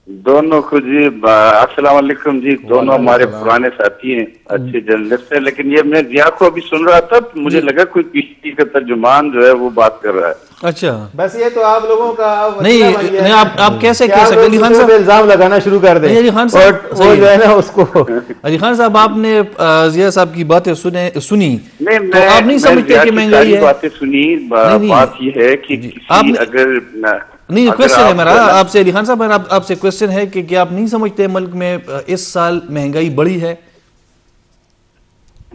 دونوں کو. جی السلام علیکم. جی دونوں ہمارے پرانے ساتھی ہیں, اچھے جرنلسٹ ہیں, لیکن یہ میں ضیاء کو ابھی سن رہا تھا تو مجھے لگا کوئی پی ٹی کا ترجمان جو ہے وہ بات کر رہا ہے. اچھا, بس یہ تو آپ لوگوں کا نہیں, آپ کیسے کہہ سکتے علی خان صاحب الزام لگانا شروع کر دیں. علی خان صاحب وہ جو ہے نا اس کو علی خان صاحب آپ نے ضیاء صاحب کی باتیں سنی تو آپ نہیں سمجھتے کہ مہنگائی ہے. باتیں سنی, بات یہ ہے کہ اگر نہیں, کوشچن ہے میرا آپ سے علی خان صاحب, آپ سے کوشچن ہے کہ کیا آپ نہیں سمجھتے ملک میں اس سال مہنگائی بڑھی ہے؟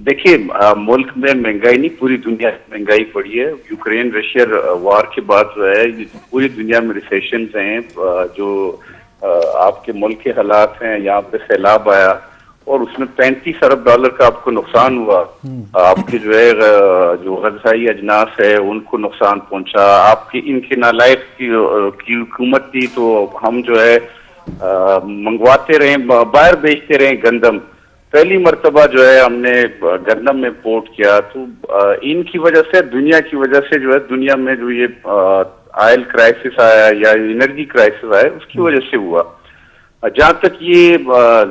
دیکھیے ملک میں مہنگائی نہیں, پوری دنیا میں مہنگائی بڑھی ہے. یوکرین رشیا وار کے بعد جو ہے پوری دنیا میں ریسیشنز ہیں. جو آپ کے ملک کے حالات ہیں, یہاں پہ سیلاب آیا اور اس میں $35 ارب کا آپ کو نقصان ہوا. آپ کے جو ہے جو غذائی اجناس ہے ان کو نقصان پہنچا. آپ کی ان کے نالائق کی حکومت تھی تو ہم جو ہے منگواتے رہے, باہر بیچتے رہے گندم. پہلی مرتبہ جو ہے ہم نے گندم میں امپورٹ کیا. تو ان کی وجہ سے, دنیا کی وجہ سے جو ہے دنیا میں جو یہ آئل کرائسس آیا یا انرجی کرائسس آیا اس کی وجہ سے ہوا. جہاں تک یہ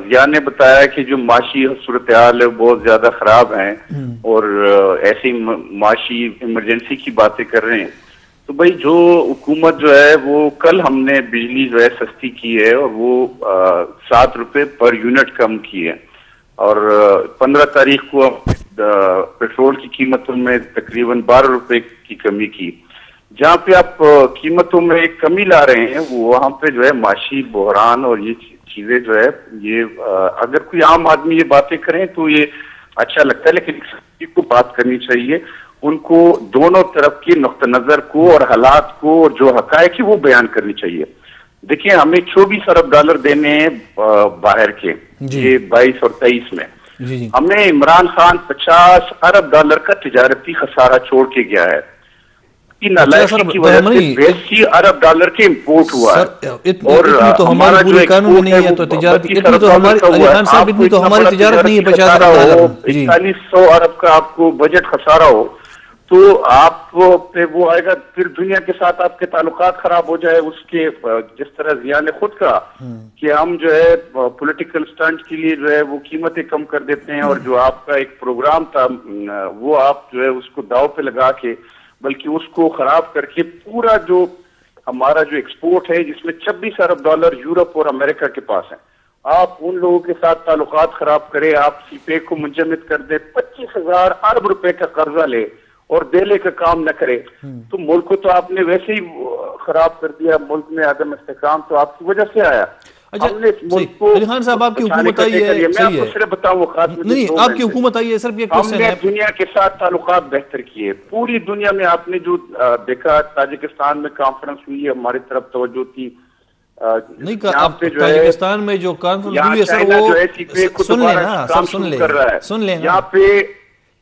ضیاء نے بتایا کہ جو معاشی صورتحال ہے بہت زیادہ خراب ہیں اور ایسی معاشی ایمرجنسی کی باتیں کر رہے ہیں, تو بھائی جو حکومت جو ہے وہ کل ہم نے بجلی جو ہے سستی کی ہے اور وہ $7 پر یونٹ کم کی ہے, اور 15 تاریخ کو پیٹرول کی قیمتوں میں تقریباً $12 کی کمی کی. جہاں پہ آپ قیمتوں میں ایک کمی لا رہے ہیں وہاں پہ جو ہے معاشی بحران اور یہ چیزیں جو ہے یہ اگر کوئی عام آدمی یہ باتیں کریں تو یہ اچھا لگتا ہے, لیکن کسی کو بات کرنی چاہیے. ان کو دونوں طرف کی نقطہ نظر کو اور حالات کو اور جو حقائق ہے وہ بیان کرنی چاہیے. دیکھیں ہمیں $24 ارب دینے ہیں باہر کے, یہ 22 اور 23 میں. ہمیں عمران خان $50 ارب کا تجارتی خسارہ چھوڑ کے گیا ہے. کی وجہ سے $82 ارب کے امپورٹ ہوا ہے, اور ہمارا جو ایکسپورٹ ہے وہ $4100 ارب کا آپ کو بجٹ خسارہ ہو تو آپ پہ وہ آئے گا. پھر دنیا کے ساتھ آپ کے تعلقات خراب ہو جائے. اس کے جس طرح ضیاء نے خود کہا کہ ہم جو ہے پولیٹیکل سٹنٹ کے لیے جو ہے وہ قیمتیں کم کر دیتے ہیں, اور جو آپ کا ایک پروگرام تھا وہ آپ جو ہے اس کو داؤ پہ لگا کے بلکہ اس کو خراب کر کے پورا جو ہمارا جو ایکسپورٹ ہے جس میں $26 ارب یورپ اور امریکہ کے پاس ہیں, آپ ان لوگوں کے ساتھ تعلقات خراب کرے, آپ سی پے کو منجمد کر دے, $25,000 ارب کا قرضہ لے اور دیلے کا کام نہ کرے, تو ملک کو تو آپ نے ویسے ہی خراب کر دیا. ملک میں عدم استحکام تو آپ کی وجہ سے آیا. علی خان صاحب آپ کی حکومت آئی ہے, میں آپ کو صرف بتاؤں, نہیں آپ کی حکومت آئی ہے, صرف یہ کوشچن ہے. دنیا کے ساتھ تعلقات بہتر کیے پوری دنیا میں. آپ نے جو دیکھا تاجکستان میں کانفرنس ہوئی, ہماری طرف توجہ تھی. نہیں تاجکستان میں جو کانفرنس ہوئی ہے سر, وہ سن لیں نا سر, سن لیں یہاں پہ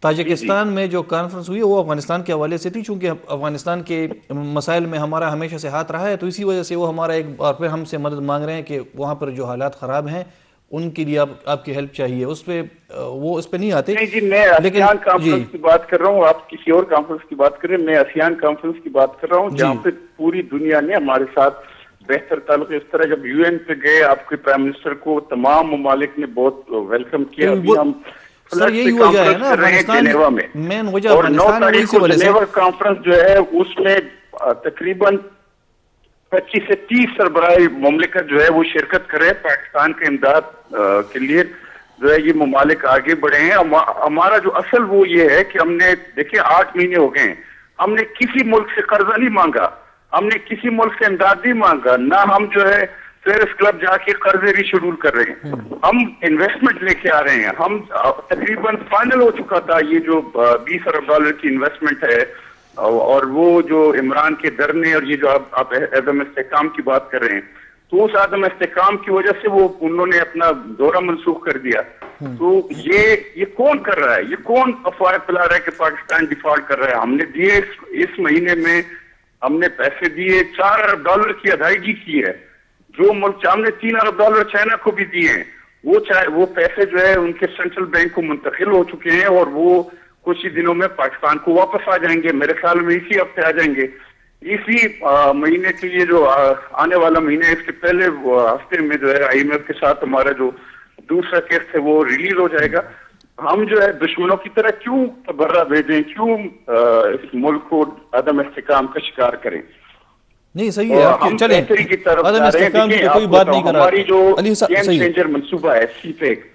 تاجکستان میں جو کانفرنس ہوئی ہے وہ افغانستان کے حوالے سے تھی, چونکہ افغانستان کے مسائل میں ہمارا ہمیشہ سے ہاتھ رہا ہے, تو اسی وجہ سے وہ ہمارا ایک بار پھر ہم سے مدد مانگ رہے ہیں کہ وہاں پر جو حالات خراب ہیں ان کے لیے آپ کی ہیلپ چاہیے. اس پہ وہ اس پہ نہیں آتے. جی میں آسیان کانفرنس کی بات کر رہا ہوں, آپ کسی اور کانفرنس کی بات کر رہے ہیں, میں آسیان کانفرنس کی بات کر رہا ہوں جہاں پہ پوری دنیا نے ہمارے ساتھ بہتر تعلق. اس طرح جب یو این پہ گئے آپ کے پرائم منسٹر کو تمام ممالک نے بہت ویلکم کیا. ابھی ہم سر یہی وجہ ہے نا جنیوا میں, مین وجہ اور 9 تاریخ کو افغانستان جنیوا کانفرنس جو ہے اس میں تقریباً 25 سے 30 سربراہ مملکت جو ہے وہ شرکت کرے. پاکستان کے امداد کے لیے جو ہے یہ ممالک آگے بڑھے ہیں. ہمارا جو اصل وہ یہ ہے کہ ہم نے دیکھیں 8 مہینے ہو گئے ہیں, ہم نے کسی ملک سے قرضہ نہیں مانگا, ہم نے کسی ملک سے امداد نہیں مانگا, نہ ہم جو ہے پیرس کلب جا کے قرضے ری شیڈول کر رہے ہیں. ہم انویسٹمنٹ لے کے آ رہے ہیں. ہم تقریباً فائنل ہو چکا تھا یہ جو $20 ارب کی انویسٹمنٹ ہے, اور وہ جو عمران کے دھرنے اور یہ جو آپ عدم استحکام کی بات کر رہے ہیں, تو اس عدم استحکام کی وجہ سے وہ انہوں نے اپنا دورہ منسوخ کر دیا. تو یہ کون کر رہا ہے, یہ کون افواہیں پھیلا رہا ہے کہ پاکستان ڈیفالٹ کر رہا ہے. ہم نے دیے اس مہینے میں ہم نے پیسے دیے, $4 ارب کی ادائیگی کی ہے. جو ملک ہم نے $3 ارب چائنا کو بھی دیے ہیں, وہ پیسے جو ہے ان کے سینٹرل بینک کو منتقل ہو چکے ہیں, اور وہ کچھ ہی دنوں میں پاکستان کو واپس آ جائیں گے. میرے خیال میں اسی ہفتے آ جائیں گے. اسی مہینے کے لیے جو آنے والا مہینہ ہے, اس کے پہلے ہفتے میں جو ہے IMF کے ساتھ ہمارا جو دوسرا قسط ہے وہ ریلیز ہو جائے گا. ہم جو ہے دشمنوں کی طرح کیوں تبرہ بھیجیں, کیوں اس ملک کو عدم استحکام کا شکار کریں. نہیں صحیح ہے, ہم چلیں بہتری کی طرف عدم استحکام کی کوئی بات نہیں کر رہا. ہماری جو گیم چینجر منصوبہ ہے سی پیک,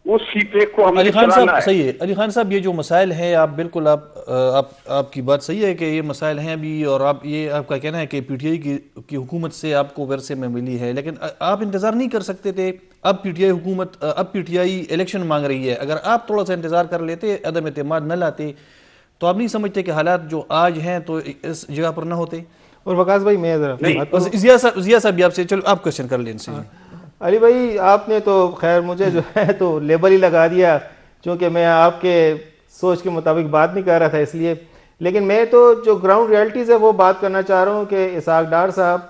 اس سی پیک کو ہم علی خان چلانا صاحب ہے. صحیح ہے. علی خان صاحب یہ جو مسائل ہیں, آپ بالکل آپ کی بات صحیح ہے کہ یہ مسائل ہیں ابھی, اور آپ کا کہنا ہے کہ PTI کی حکومت سے آپ کو ورثے میں ملی ہے, لیکن آپ انتظار نہیں کر سکتے تھے. اب PTI الیکشن مانگ رہی ہے, اگر آپ تھوڑا سا انتظار کر لیتے, عدم اعتماد نہ لاتے, تو آپ نہیں سمجھتے کہ حالات جو آج ہیں تو اس جگہ پر نہ ہوتے. اور وقاص بھائی میں ضیاء صاحب بھی آپ سے, چلو آپ کوشچن کر لیں ان سے. علی بھائی آپ نے تو خیر مجھے جو ہے تو لیبل ہی لگا دیا, چونکہ میں آپ کے سوچ کے مطابق بات نہیں کر رہا تھا اس لیے. لیکن میں تو جو گراؤنڈ ریالٹیز ہے وہ بات کرنا چاہ رہا ہوں کہ اسحاق ڈار صاحب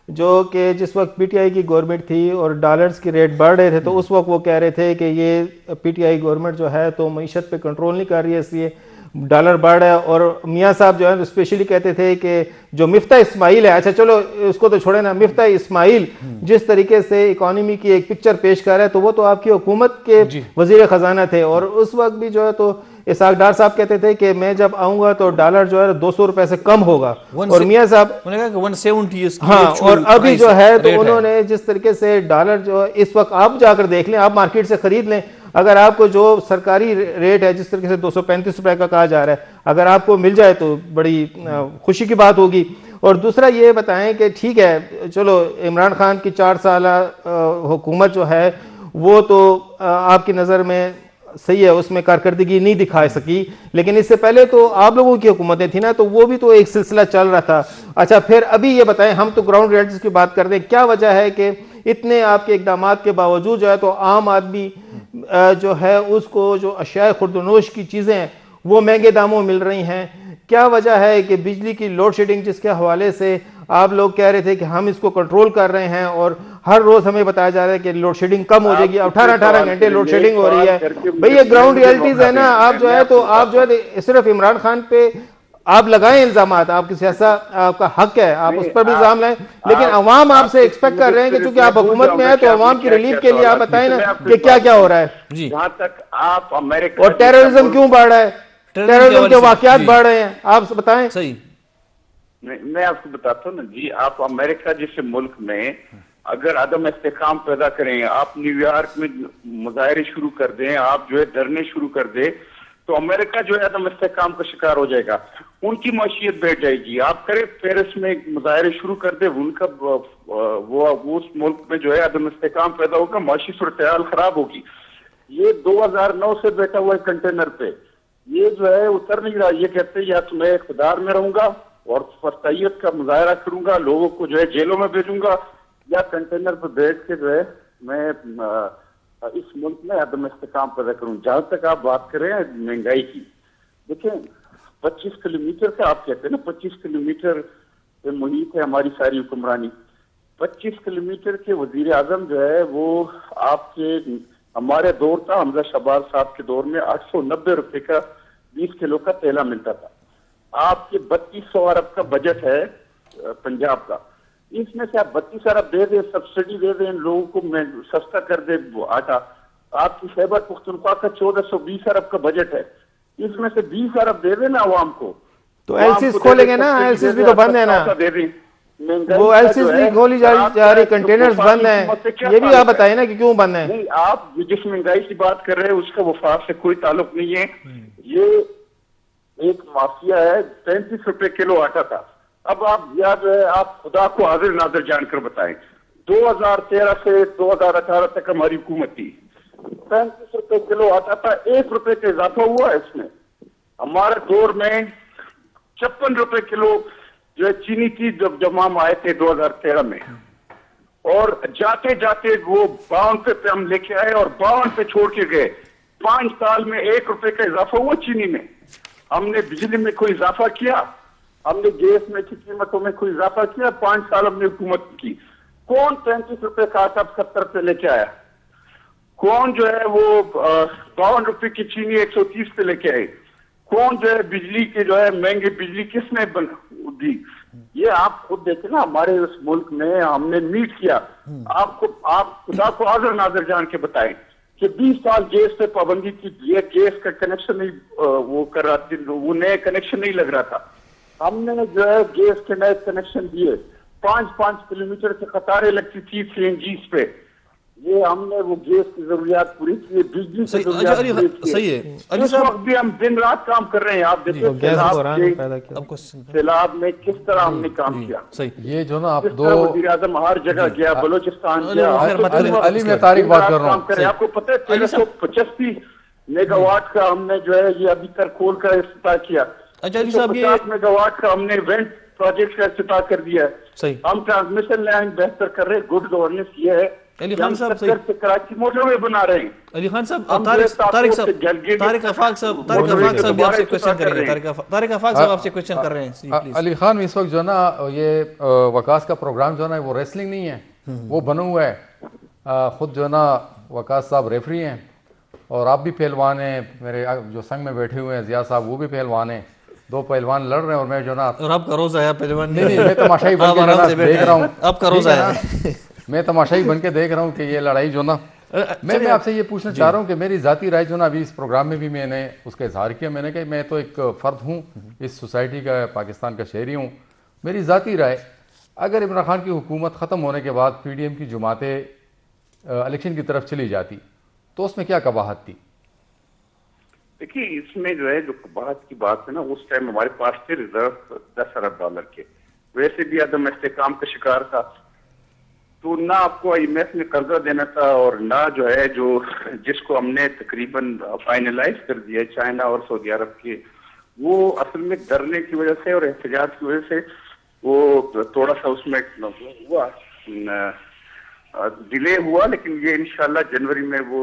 جو کہ جس وقت PTI کی گورنمنٹ تھی اور ڈالرز کی ریٹ بڑھ رہے تھے, تو اس وقت وہ کہہ رہے تھے کہ یہ PTI گورنمنٹ جو ہے تو معیشت پہ کنٹرول نہیں کر رہی ہے, اس لیے ڈالر بڑھ رہا ہے. اور میاں صاحب جو ہے اسپیشلی کہتے تھے کہ جو مفتاح اسماعیل ہے, اچھا چلو اس کو تو چھوڑے نا, مفتاح اسماعیل جس طریقے سے اکانومی کی ایک پکچر پیش کر رہا ہے, تو وہ تو آپ کی حکومت کے وزیر خزانہ تھے. اور اس وقت بھی جو ہے تو اسحاق ڈار صاحب کہتے تھے کہ میں جب آؤں گا تو ڈالر جو ہے $200 سے کم ہوگا, اور میاں صاحب انہوں نے کہا کہ 170 ہاں, اور ابھی جو ہے تو انہوں نے جس طریقے سے ڈالر جو اس وقت آپ جا کر دیکھ لیں, آپ مارکیٹ سے خرید لیں, اگر آپ کو جو سرکاری ریٹ ہے جس طریقے سے $235 کا کہا جا رہا ہے, اگر آپ کو مل جائے تو بڑی خوشی کی بات ہوگی. اور دوسرا یہ بتائیں کہ ٹھیک ہے چلو عمران خان کی 4 سالہ حکومت جو ہے وہ تو آپ کی نظر میں صحیح ہے, اس میں کارکردگی نہیں دکھا سکی, لیکن اس سے پہلے تو آپ لوگوں کی حکومتیں تھیں نا, تو وہ بھی تو ایک سلسلہ چل رہا تھا. اچھا پھر ابھی یہ بتائیں, ہم تو گراؤنڈ ریالٹیز کی بات کرتے ہیں, کیا وجہ ہے کہ اتنے آپ کے اقدامات کے باوجود جو ہے تو عام آدمی جو ہے اس کو جو اشیاء خوردونوش کی چیزیں ہیں وہ مہنگے داموں مل رہی ہیں. کیا وجہ ہے کہ بجلی کی لوڈ شیڈنگ جس کے حوالے سے آپ لوگ کہہ رہے تھے کہ ہم اس کو کنٹرول کر رہے ہیں, اور ہر روز ہمیں بتایا جا رہا ہے کہ لوڈ شیڈنگ کم ہو جائے گی, 18 گھنٹے لوڈ شیڈنگ ہو رہی ہے. بھئی یہ گراؤنڈ ریالٹیز ہے نا, آپ جو ہے تو آپ جو ہے صرف عمران خان پہ آپ لگائیں الزامات, آپ کی سیاست آپ کا حق ہے, آپ اس پر بھی الزام لائیں, لیکن عوام آپ سے ایکسپیکٹ کر رہے ہیں کہ چونکہ آپ حکومت میں ہیں تو عوام کی ریلیف کے لیے آپ بتائیں نا کہ کیا کیا ہو رہا ہے. جہاں تک آپ امریکہ اور ٹیررزم کیوں بڑھ رہا ہے, ٹیررزم کے واقعات بڑھ رہے ہیں, آپ بتائیں. صحیح, میں آپ کو بتاتا ہوں نا جی, آپ امریکہ جیسے ملک میں اگر عدم استحکام پیدا کریں, آپ نیو یارک میں مظاہرے شروع کر دیں, آپ جو ہے دھرنے شروع کر دیں, تو امریکہ جو ہے عدم استحکام کا شکار ہو جائے گا, ان کی معیشت بیٹھ جائے گی. آپ کریں پیرس میں مظاہرے شروع کر دیں, ان کا وہ اس ملک میں جو ہے عدم استحکام پیدا ہوگا, معاشی صورتحال خراب ہوگی. یہ 2009 سے بیٹھا ہوا ہے کنٹینر پہ, یہ جو ہے اتر نہیں رہا. یہ کہتے ہیں یا تو میں اقتدار میں رہوں گا اور فرضیت کا مظاہرہ کروں گا, لوگوں کو جو ہے جیلوں میں بھیجوں گا, یا کنٹینر پہ بیٹھ کے جو ہے میں اس ملک میں عدم استحکام پیدا کروں. جہاں تک آپ بات کر رہے ہیں مہنگائی کی, دیکھیں 25 کلومیٹر کا آپ کہتے ہیں نا, 25 کلومیٹر پہ محیط ہے ہماری ساری حکمرانی. 25 کلومیٹر کے وزیر اعظم جو ہے وہ آپ کے ہمارے دور تھا, حمزہ شہباز صاحب کے دور میں 890 روپے کا 20 کلو کا تیلا ملتا تھا. آپ کے 3200 ارب کا بجٹ ہے پنجاب کا, اس میں سے آپ 32 ارب دے دیں, سبسڈی دے دیں, لوگوں کو سستا کر دے آٹا. آپ کی خیبر پختونخوا کا 1420 ارب کا بجٹ ہے, اس میں سے 20 ارب دے دیں نا عوام کو. تو ایل سیز کھولیں گے نا, ایل سیز بھی تو بند ہے نا, وہ ایل سیز بھی کھولی جا رہی, کنٹینرز بند ہیں, یہ بھی آپ بتائیں نا کہ کیوں بند ہیں. نہیں, آپ جس مہنگائی کی بات کر رہے ہیں اس کا وفاق سے کوئی تعلق نہیں ہے. یہ ایک مافیا ہے. 35 روپے کلو آٹا تھا. اب آپ یاد ہے, آپ خدا کو حاضر ناظر جان کر بتائیں, 2013 سے 2018 تک ہماری حکومت تھی, 35 روپے کلو آتا تھا, 1 روپے کا اضافہ ہوا ہے اس میں. ہمارے دور میں 56 روپے کلو جو ہے چینی تھی جب ہم آئے تھے 2013 میں, اور جاتے جاتے وہ 52 پہ ہم لے کے آئے اور 52 پہ چھوڑ کے گئے. 5 سال میں 1 روپے کا اضافہ ہوا چینی میں. ہم نے بجلی میں کوئی اضافہ کیا, ہم نے گیس میں کی قیمتوں میں کوئی اضافہ کیا. 5 سال ہم نے حکومت کی. کون 35 روپے کا آٹا 70 پہ لے کے آیا؟ کون جو ہے وہ 52 روپے کی چینی 130 پہ لے کے آئے؟ کون جو ہے بجلی کے جو ہے مہنگی بجلی کس نے دی؟ یہ آپ خود دیکھیں نا, ہمارے اس ملک میں ہم نے میٹ کیا. آپ خدا کو حاضر ناظر جان کے بتائیں کہ 20 سال گیس پہ پابندی کی. یہ گیس کا کنیکشن نہیں وہ کر رہا تھا, وہ نئے کنیکشن نہیں لگ رہا تھا. ہم نے جو ہے گیس کے نئے کنیکشن دیے. 5 کلومیٹر کی قطاریں لگتی تھی سی این جیز پہ. یہ ہم نے وہ گیس کی ضروریات پوری کی, بجلی کی ضروریات پوری کی. صحیح ہے. اس وقت بھی ہم دن رات کام کر رہے ہیں. آپ دیکھیں سیلاب میں کس طرح ہم نے کام کیا. یہ جو نا آپ دو وزیر اعظم ہر جگہ گیا, بلوچستان گیا. علی میں تاریخ بات کر رہا ہوں. آپ کو پتہ ہے 1385 میگا واٹ کا ہم نے جو ہے یہ ابھی تک کھول کر افتتاح کیا. 50 میگا واٹ کا ہم نے وینٹ پروجیکٹ کا افتتاح کر دیا ہے. ہم ٹرانسمیشن لائن بہتر کر رہے ہیں. گڈ گورننس یہ ہے. علی خان صاحب کراچی موٹر وے بنا رہے ہیں. علی خان صاحب, طارق افاق صاحب آپ سے کوشچن کریں گے. طارق افاق صاحب آپ سے کوشچن کر رہے ہیں. علی خان, اس وقت جو ہے نا یہ وکاس کا پروگرام جو ہے نا وہ ریسلنگ نہیں ہے, وہ بنا ہوا ہے. خود جو ہے نا وکاس صاحب ریفری ہیں, اور آپ بھی پہلوان ہیں. میرے جو سنگ میں بیٹھے ہوئے ہیں ضیاء صاحب, وہ بھی پہلوان ہیں. 2 پہلوان لڑ رہے ہیں, اور میں جو نا, اور آپ کا روزہ ہے پہلوان, نہیں میں تماشائی بن کے دیکھ رہا ہوں. آپ کا روزہ ہے, میں تماشائی بن کے دیکھ رہا ہوں کہ یہ لڑائی جو نا, میں آپ سے یہ پوچھنا چاہ رہا ہوں کہ میری ذاتی رائے جو نا, ابھی اس پروگرام میں بھی میں نے اس کا اظہار کیا. میں نے کہا میں تو ایک فرد ہوں, اس سوسائٹی کا, پاکستان کا شہری ہوں. میری ذاتی رائے, اگر عمران خان کی حکومت ختم ہونے کے بعد پی ڈی ایم کی جماعتیں الیکشن کی طرف چلی جاتی تو اس میں کیا قباحت تھی؟ دیکھیے, اس میں جو ہے جو قباحت کی بات ہے نا, اس ٹائم ہمارے پاس تھے ریزرو $10 ارب کے. ویسے بھی عدم استحکام کا شکار تھا, تو نہ آپ کو آئی ایم ایف نے قرضہ دینا تھا, اور نہ جو ہے جو جس کو ہم نے تقریباً فائنلائز کر دیا چائنا اور سعودی عرب کے, وہ اصل میں ڈرنے کی وجہ سے اور احتجاج کی وجہ سے وہ تھوڑا سا اس میں ہوا, ڈیلے ہوا. لیکن یہ انشاءاللہ جنوری میں وہ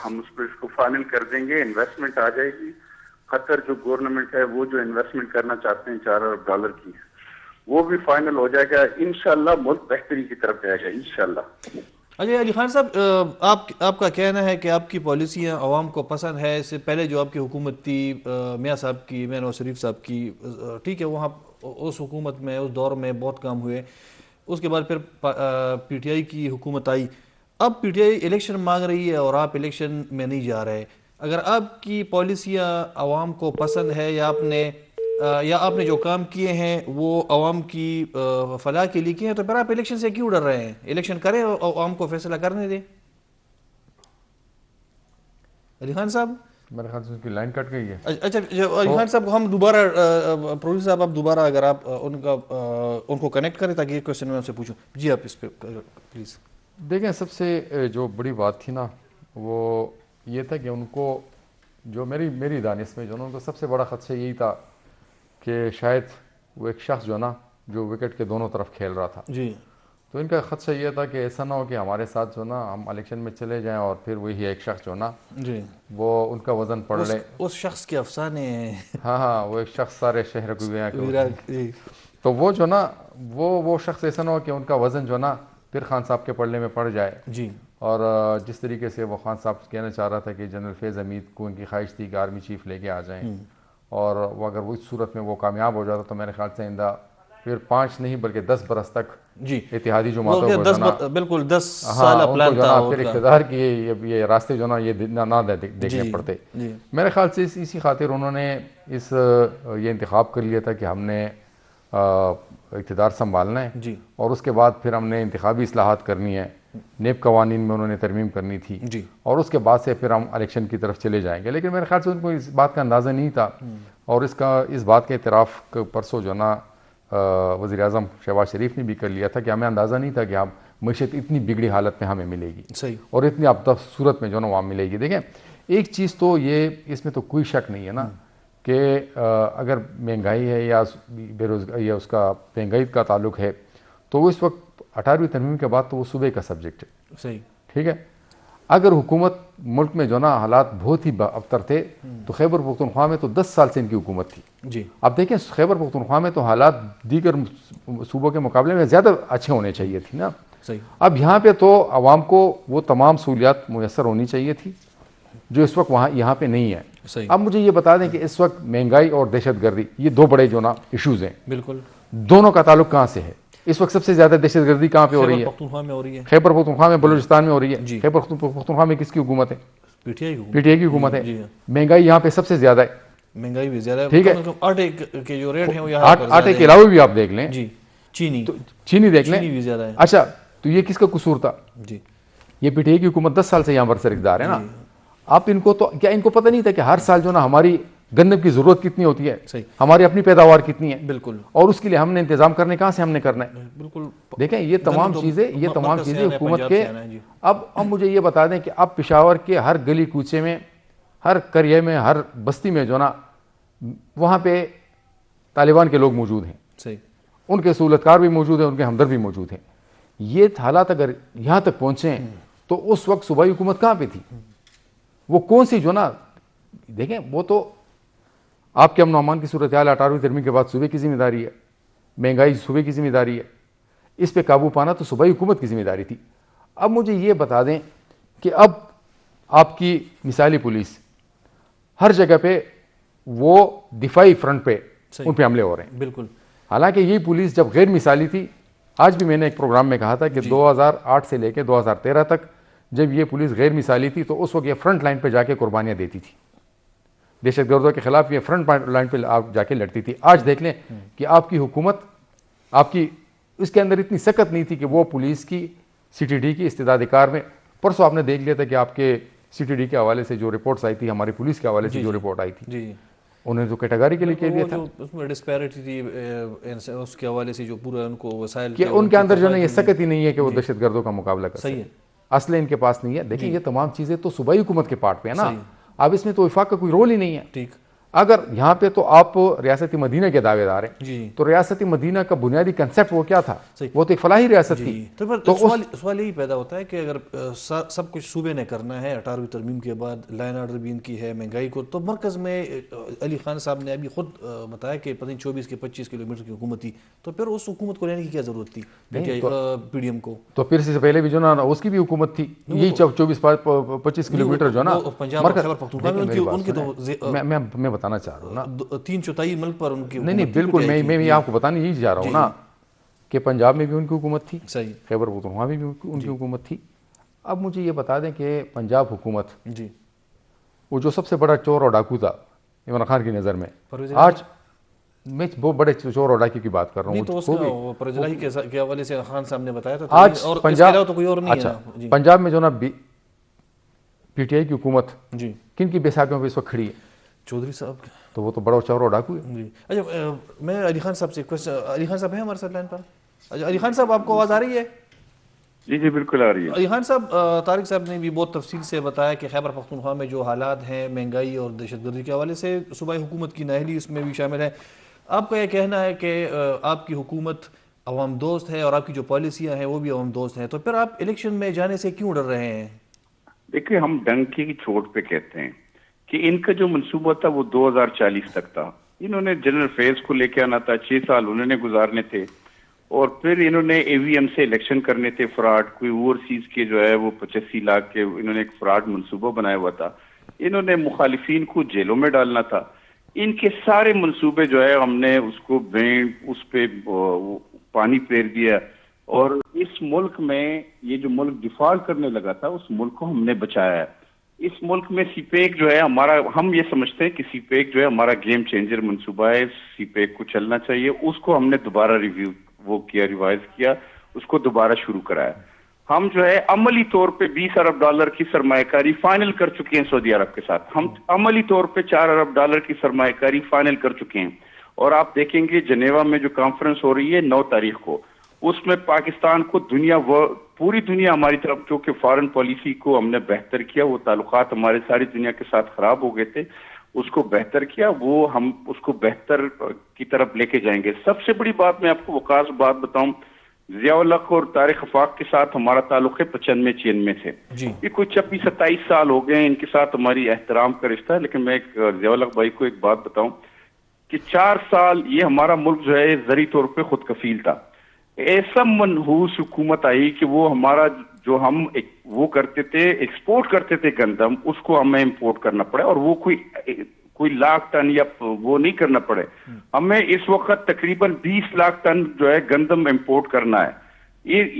ہم اس کو فائنل کر دیں گے. انویسٹمنٹ آ جائے گی. قطر جو گورنمنٹ ہے وہ جو انویسٹمنٹ کرنا چاہتے ہیں $4 ارب کی, وہ بھی فائنل ہو جائے گا. انشاءاللہ ملک بہتری کی طرف جائے گا انشاءاللہ. علی خان صاحب, آپ کا کہنا ہے کہ آپ کی پالیسیاں عوام کو پسند ہے. اس سے پہلے جو آپ کی حکومت تھی میاں صاحب کی, میاں نواز شریف صاحب کی, ٹھیک ہے, وہاں اس حکومت میں اس دور میں بہت کام ہوئے. اس کے بعد پھر پی ٹی آئی کی حکومت آئی. اب پی ٹی آئی الیکشن مانگ رہی ہے اور آپ الیکشن میں نہیں جا رہے. اگر آپ کی پالیسیاں عوام کو پسند ہے, یا آپ نے جو کام کیے ہیں وہ عوام کی فلاح کے لیے کیے ہیں, تو پھر آپ الیکشن سے کیوں ڈر رہے ہیں؟ الیکشن کریں اور عوام کو فیصلہ کرنے دیں. علی خان صاحب, میرے خیال سے اس کی لائن کٹ گئی ہے. اچھا خان صاحب ہم دوبارہ پروڈیوسر صاحب آپ دوبارہ اگر آپ ان کو کنیکٹ کریں تاکہ یہ کوشچن میں ان سے پوچھوں. جی آپ اس پہ پلیز. دیکھیں سب سے جو بڑی بات تھی نا وہ یہ تھا کہ ان کو جو میری دانش میں جو نا ان کو سب سے بڑا خدشہ یہی تھا کہ شاید وہ ایک شخص جو نا جو وکٹ کے دونوں طرف کھیل رہا تھا. جی. تو ان کا خدشہ یہ تھا کہ ایسا نہ ہو کہ ہمارے ساتھ جو نا ہم الیکشن میں چلے جائیں اور پھر وہی ایک شخص جو نا جی وہ ان کا وزن پڑ لے. اس شخص کے افسانے ہیں. ہاں وہ ایک شخص سارے شہر کو گیا جی. تو وہ جو نا وہ شخص ایسا نہ ہو کہ ان کا وزن جو نا پھر خان صاحب کے پلڑے میں پڑ جائے. جی. اور جس طریقے سے وہ خان صاحب کہنا چاہ رہا تھا کہ جنرل فیض حمید کو ان کی خواہش تھی کہ آرمی چیف لے کے آ جائیں, اور وہ اگر وہ اس صورت میں وہ کامیاب ہو جاتا تو میرے خیال سے آئندہ پھر 5 نہیں بلکہ 10 برس تک جی اتحادی جماعتوں کو جو نا بالکل 10 سالہ پلان تھا پھر اقتدار کی یہ راستے جو نا یہ نہ دیکھنے پڑتے. میرے خیال سے اسی خاطر انہوں نے یہ انتخاب کر لیا تھا کہ ہم نے اقتدار سنبھالنا ہے جی, اور اس کے بعد پھر ہم نے انتخابی اصلاحات کرنی ہے, نیب قوانین میں انہوں نے ترمیم کرنی تھی جی, اور اس کے بعد سے پھر ہم الیکشن کی طرف چلے جائیں گے. لیکن میرے خیال سے ان کو اس بات کا اندازہ نہیں تھا, اور اس بات کا اعتراف پرسوں جو نا وزیر اعظم شہباز شریف نے بھی کر لیا تھا کہ ہمیں اندازہ نہیں تھا کہ ہم معیشت اتنی بگڑی حالت میں ہمیں ملے گی صحیح, اور اتنی ابتر صورت میں جو نا وہاں ملے گی. دیکھیں ایک چیز تو یہ اس میں تو کوئی شک نہیں ہے نا کہ اگر مہنگائی ہے یا بے روزگاری یا اس کا مہنگائی کا تعلق ہے تو وہ اس وقت 18ویں ترمیم کے بعد تو وہ صوبے کا سبجیکٹ ہے. صحیح, ٹھیک ہے. اگر حکومت ملک میں جو نا حالات بہت ہی ابتر تھے تو خیبر پختونخوا میں تو 10 سال سے ان کی حکومت تھی. جی, اب دیکھیں خیبر پختونخوا میں تو حالات دیگر صوبوں کے مقابلے میں زیادہ اچھے ہونے چاہیے تھی نا. صحیح, اب یہاں پہ تو عوام کو وہ تمام سہولیات میسر ہونی چاہیے تھی جو اس وقت یہاں پہ نہیں ہے. صحیح, اب مجھے یہ بتا دیں کہ اس وقت مہنگائی اور دہشت گردی یہ 2 بڑے جو نا ایشوز ہیں, بالکل, دونوں کا تعلق کہاں سے ہے؟ اس وقت سب سے زیادہ دہشت گردی کہاں پہ ہو رہی ہے؟ پختونخوا میں ہو رہی ہے. خیبر پختونخوا میں, بلوچستان میں ہو رہی ہے. جی, خیبر پختونخوا میں کس کی حکومت ہے؟ پی ٹی آئی کی حکومت ہے. جی, مہنگائی یہاں پہ سب سے زیادہ ہے, مہنگائی بھی زیادہ ہے. ٹھیک ہے, آٹے کے جو ریٹ ہیں وہ یہاں پر آٹے کے علاوہ بھی آپ دیکھ لیں. جی, چینی دیکھ لیں. چینی بھی زیادہ ہے. اچھا تو یہ کس کا قصور تھا؟ جی, یہ پی ٹی آئی کی حکومت 10 سال سے یہاں پر سر اقتدار ہے نا. آپ ان کو تو کیا ان کو پتہ نہیں تھا کہ ہر سال جو نا ہماری گندم کی ضرورت کتنی ہوتی ہے, ہماری اپنی پیداوار کتنی ہے, بالکل, اور اس کے لیے ہم نے انتظام کرنے کہاں سے ہم نے کرنا ہے. بالکل, دیکھیں یہ تمام چیزیں حکومت کے. اب مجھے یہ بتا دیں کہ اب پشاور کے ہر گلی کوچے میں, ہر قریے میں, ہر بستی میں جو نا وہاں پہ طالبان کے لوگ موجود ہیں. صحیح, ان کے سہولتکار بھی موجود ہیں, ان کے ہمدرد بھی موجود ہیں. یہ حالات اگر یہاں تک پہنچے ہیں تو اس وقت صوبائی حکومت کہاں پہ تھی؟ وہ کون سی جو نا دیکھیں وہ تو آپ کے امن و امان کی صورتحال 18ویں ترمیم کے بعد صوبے کی ذمہ داری ہے, مہنگائی صوبے کی ذمہ داری ہے, اس پہ قابو پانا تو صوبائی حکومت کی ذمہ داری تھی. اب مجھے یہ بتا دیں کہ اب آپ کی مثالی پولیس ہر جگہ پہ وہ دفاعی فرنٹ پہ ان پہ حملے ہو رہے ہیں. بالکل, حالانکہ یہ پولیس جب غیر مثالی تھی, آج بھی میں نے ایک پروگرام میں کہا تھا کہ 2008 سے لے کے 2013 تک جب یہ پولیس غیر مثالی تھی تو اس وقت یہ فرنٹ لائن پہ جا کے قربانیاں دیتی تھی, دہشت گردوں کے خلاف یہ فرنٹ لائن پہ آپ جا کے لڑتی تھی. آج دیکھ لیں کہ آپ کی حکومت, آپ کی اس کے اندر اتنی سخت نہیں تھی کہ وہ پولیس کی سی ٹی ڈی کی استداد کار میں, پرسوں آپ نے دیکھ لیا تھا کہ آپ کے سی ٹی ڈی کے حوالے سے جو رپورٹس آئی تھی, ہماری پولیس کے حوالے سے جو رپورٹ آئی تھی, جی, انہوں نے تو کیٹیگری کے لیے کہہ دیا تھا اس میں ڈسپیرٹی تھی اس کے حوالے سے جو پورا ان کو وسائل کہ ان کے اندر جو ہے یہ سخت ہی نہیں ہے کہ وہ دہشت گردوں کا مقابلہ کر سکیں. صحیح ہے, اصل ان کے پاس نہیں ہے. دیکھیں یہ تمام چیزیں تو صوبائی حکومت کے پارٹ پہ ہے نا. اب اس میں تو وفاق کا کوئی رول ہی نہیں ہے. ٹھیک, اگر یہاں پہ تو آپ ریاست مدینہ کے دعوے دار ہیں, جی, تو ریاست مدینہ کا بنیادی کنسیپٹ وہ کیا تھا؟ وہ تو ایک فلاحی ریاست تھی. تو سوال یہی پیدا ہوتا ہے کہ اگر سب کچھ صوبے نے کرنا ہے 18ویں ترمیم کے بعد, لائن آرڈر بھی ان کی ہے, مہنگائی کو, تو مرکز میں علی خان صاحب نے ابھی خود بتایا کہ پتہ نہیں 24 کے 25 کلومیٹر کی حکومت تھی, تو پھر اس حکومت کو لینے کی کیا ضرورت تھی پی ڈی ایم کو؟ تو پھر سے پہلے بھی جو نا اس کی بھی حکومت تھی, یہی 24-25 کلومیٹر جو نا میں بتانا چاہ رہا ہوں نا 3/4 ملک پر ان کی نہیں بالکل, میں آپ کو بتانے یہی جا رہا ہوں نا کہ پنجاب میں بھی ان کی حکومت تھی, صحیح, خیبر پختونخوا میں بھی ان کی حکومت تھی. اب مجھے یہ بتا دیں کہ پنجاب حکومت, جی, وہ جو سب سے بڑا چور اور ڈاکو تھا عمران خان کی نظر میں, آج میں بہت بڑے چور اور ڈاکو کی بات کر رہا ہوں, تو پرویز الہی کے حوالے سے خان صاحب نے بتایا تھا. آج پنجاب میں جو نا پی ٹی آئی کی حکومت جی کن کی بیساکھیوں پہ اس وقت کھڑی ہے؟ چودھری صاحب تو وہ تو بڑا چور اور ڈاکو ہے. جی. اچھا میں علی خان صاحب سے علی خان صاحب ہیں ہمارے ساتھ لائن پر؟ اچھا علی خان صاحب آپ کو آواز آ رہی ہے؟ جی جی بالکل آ رہی ہے. علی خان صاحب طارق صاحب نے بھی بہت تفصیل سے بتایا کہ خیبر پختونخوا میں جو حالات ہیں مہنگائی اور دہشت گردی کے حوالے سے صوبائی حکومت کی نااہلی اس میں بھی شامل ہے. آپ کا یہ کہنا ہے کہ آپ کی حکومت عوام دوست ہے اور آپ کی جو پالیسیاں ہیں وہ بھی عوام دوست ہیں، تو پھر آپ الیکشن میں جانے سے کیوں ڈر رہے ہیں؟ دیکھیں ہم ڈنکی کی چوٹ پہ کہتے ہیں کہ ان کا جو منصوبہ تھا وہ 2040 تک تھا. انہوں نے جنرل فیز کو لے کے آنا تھا، 6 سال انہوں نے گزارنے تھے، اور پھر انہوں نے اے وی ایم سے الیکشن کرنے تھے فراڈ، کوئی اوورسیز کے جو ہے وہ 85 لاکھ کے انہوں نے ایک فراڈ منصوبہ بنایا ہوا تھا. انہوں نے مخالفین کو جیلوں میں ڈالنا تھا. ان کے سارے منصوبے جو ہے ہم نے اس کو اس پہ پانی پھیر دیا، اور اس ملک میں یہ جو ملک ڈیفالٹ کرنے لگا تھا اس ملک کو ہم نے بچایا ہے. اس ملک میں سی پیک جو ہے ہمارا، ہم یہ سمجھتے ہیں کہ سی پیک جو ہے ہمارا گیم چینجر منصوبہ ہے، سی پیک کو چلنا چاہیے. اس کو ہم نے دوبارہ ریوائز کیا، اس کو دوبارہ شروع کرایا. ہم جو ہے عملی طور پہ $20 ارب کی سرمایہ کاری فائنل کر چکے ہیں سعودی عرب کے ساتھ. ہم عملی طور پہ $4 ارب کی سرمایہ کاری فائنل کر چکے ہیں. اور آپ دیکھیں گے جنیوا میں جو کانفرنس ہو رہی ہے 9 تاریخ کو، اس میں پاکستان کو پوری دنیا ہماری طرف، جو کہ فارن پالیسی کو ہم نے بہتر کیا، وہ تعلقات ہمارے ساری دنیا کے ساتھ خراب ہو گئے تھے، اس کو بہتر کیا، وہ ہم اس کو بہتر کی طرف لے کے جائیں گے. سب سے بڑی بات میں آپ کو وقاص بات بتاؤں، ضیاء الحق اور طارق آفاق کے ساتھ ہمارا تعلق ہے 95-96 سے. یہ کوئی 26-27 سال ہو گئے ہیں ان کے ساتھ ہماری احترام کا رشتہ ہے. لیکن میں ایک ضیاء الحق بھائی کو ایک بات بتاؤں کہ 4 سال یہ ہمارا ملک جو ہے زرعی طور پہ خود کفیل تھا. ایسا منحوس حکومت آئی کہ وہ ہمارا جو ہم وہ کرتے تھے، ایکسپورٹ کرتے تھے گندم، اس کو ہمیں امپورٹ کرنا پڑا، اور وہ کوئی لاکھ ٹن یا وہ نہیں کرنا پڑے. ہمیں اس وقت تقریباً 20 لاکھ ٹن جو ہے گندم امپورٹ کرنا ہے.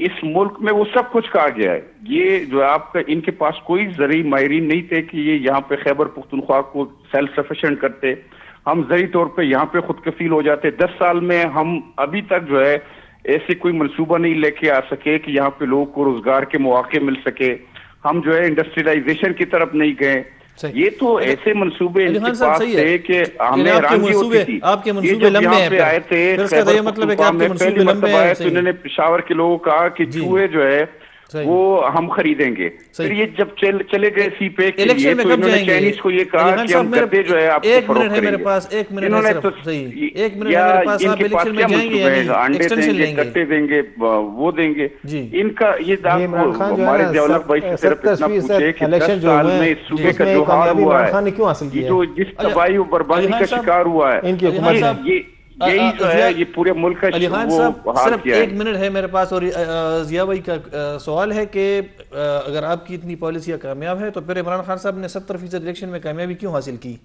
اس ملک میں وہ سب کچھ کہا گیا ہے. یہ جو آپ کا، ان کے پاس کوئی زرعی ماہرین نہیں تھے کہ یہ یہاں پہ خیبر پختونخوا کو سیلف سفیشینٹ کرتے. ہم زرعی طور پہ یہاں پہ خود کفیل ہو جاتے. 10 سال میں ہم ابھی تک جو ہے ایسے کوئی منصوبہ نہیں لے کے آ سکے کہ یہاں پہ لوگوں کو روزگار کے مواقع مل سکے. ہم جو ہے انڈسٹریلائزیشن کی طرف نہیں گئے. یہ تو ایسے منصوبے ان کے پاس تھے کہ ہمیں حیرانگی ہوتی تھی. یہ جب یہاں پہ آئے تھے خیبر پختونخوا میں پہلی مرتبہ آئے تو انہوں نے پشاور کے لوگوں کو کہا کہ چوہے جو ہے وہ ہم خریدیں گے. پھر یہ جب چلے گئے سی پیک کے لیے تو انہوں نے چائنیز کو یہ کہا کہ ہم گدے جو ہے آپ کو فروخت کریں گے. انہوں نے تو یا ان کے پاس کیا منصوبے ہیں، انڈے دیں گے، کٹے دیں گے، وہ دیں گے. ان کا یہ ہمارے ضیاء الحق بھائی سے صرف اتنا پوچھے کہ 10 سال میں اس صوبے کا جو حال ہوا ہے، جو جس تباہی و بربادی کا شکار ہوا ہے، یہی جو ہے یہ پورے ملک کا علی خان صاحب صرف 1 منٹ ہے میرے پاس. اور ضیاء بھائی کا سوال ہے کہ اگر آپ کی اتنی پالیسیاں کامیاب ہیں تو پھر عمران خان صاحب نے 70% الیکشن میں کامیابی کیوں حاصل کی؟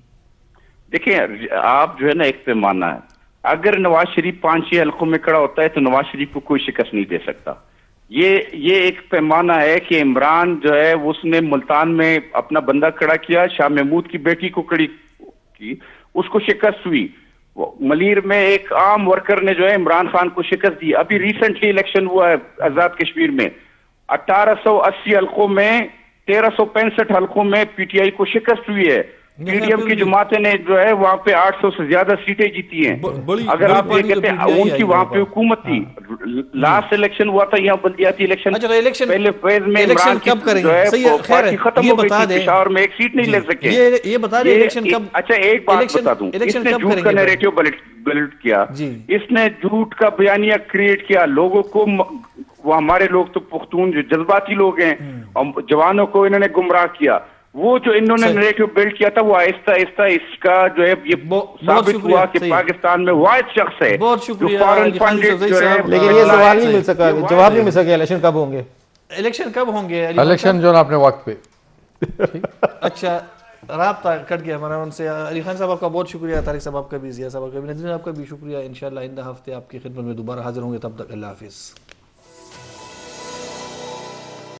دیکھیں آپ جو ہے نا ایک پیمانہ ہے. اگر نواز شریف 5-6 حلقوں میں کھڑا ہوتا ہے تو نواز شریف کو کوئی شکست نہیں دے سکتا. یہ ایک پیمانہ ہے کہ عمران جو ہے اس نے ملتان میں اپنا بندہ کھڑا کیا، شاہ محمود کی بیٹی کو کھڑی کی، اس کو شکست ہوئی. ملیر میں ایک عام ورکر نے جو ہے عمران خان کو شکست دی. ابھی ریسنٹلی الیکشن ہوا ہے آزاد کشمیر میں، 1880 حلقوں میں 1365 حلقوں میں پی ٹی آئی کو شکست ہوئی ہے. پی ڈی ایم کی جماعتیں نے جو ہے وہاں پہ 800 سے زیادہ سیٹیں جیتی ہیں. اگر آپ یہ کہتے ہیں ان کی وہاں پہ حکومت تھی، لاسٹ الیکشن ہوا تھا یہاں بلدیاتی الیکشن، پہلے فیز میں عمران کی جو ہے پارٹی ختم ہو گئی تھی، پشاور میں ایک سیٹ نہیں لے سکے. یہ بتا دیں الیکشن کب. اچھا ایک بات بتا دوں، اس نے جھوٹ کا نیریٹو بلڈ کیا، اس نے جھوٹ کا بیانیہ کریٹ کیا. لوگوں کو، وہ ہمارے لوگ تو پختون جو جذباتی لوگ ہیں، جوانوں کو انہوں نے گمراہ کیا. وہ جو انہوں نے نیریٹو بلڈ کیا تھا وہ آہستہ آہستہ اس کا جو ہے یہ ثابت ہوا کہ پاکستان میں واحد شخص ہے جو فارن فنڈڈ جو ہے. لیکن یہ سوال نہیں مل سکا، جواب نہیں مل سکا. الیکشن کب ہوں گے؟ الیکشن کب ہوں گے؟ الیکشن جو ہے اپنے وقت پہ. اچھا رابطہ کٹ گیا ہمارا ان سے. علی خان صاحب آپ کا بہت شکریہ، طارق صاحب آپ کا بھی، ضیاء صاحب آپ کا بھی، نظرین آپ کا بھی شکریہ. انشاءاللہ آئندہ ہفتے آپ کی خدمت میں دوبارہ حاضر ہوں گے. تب تک اللہ حافظ.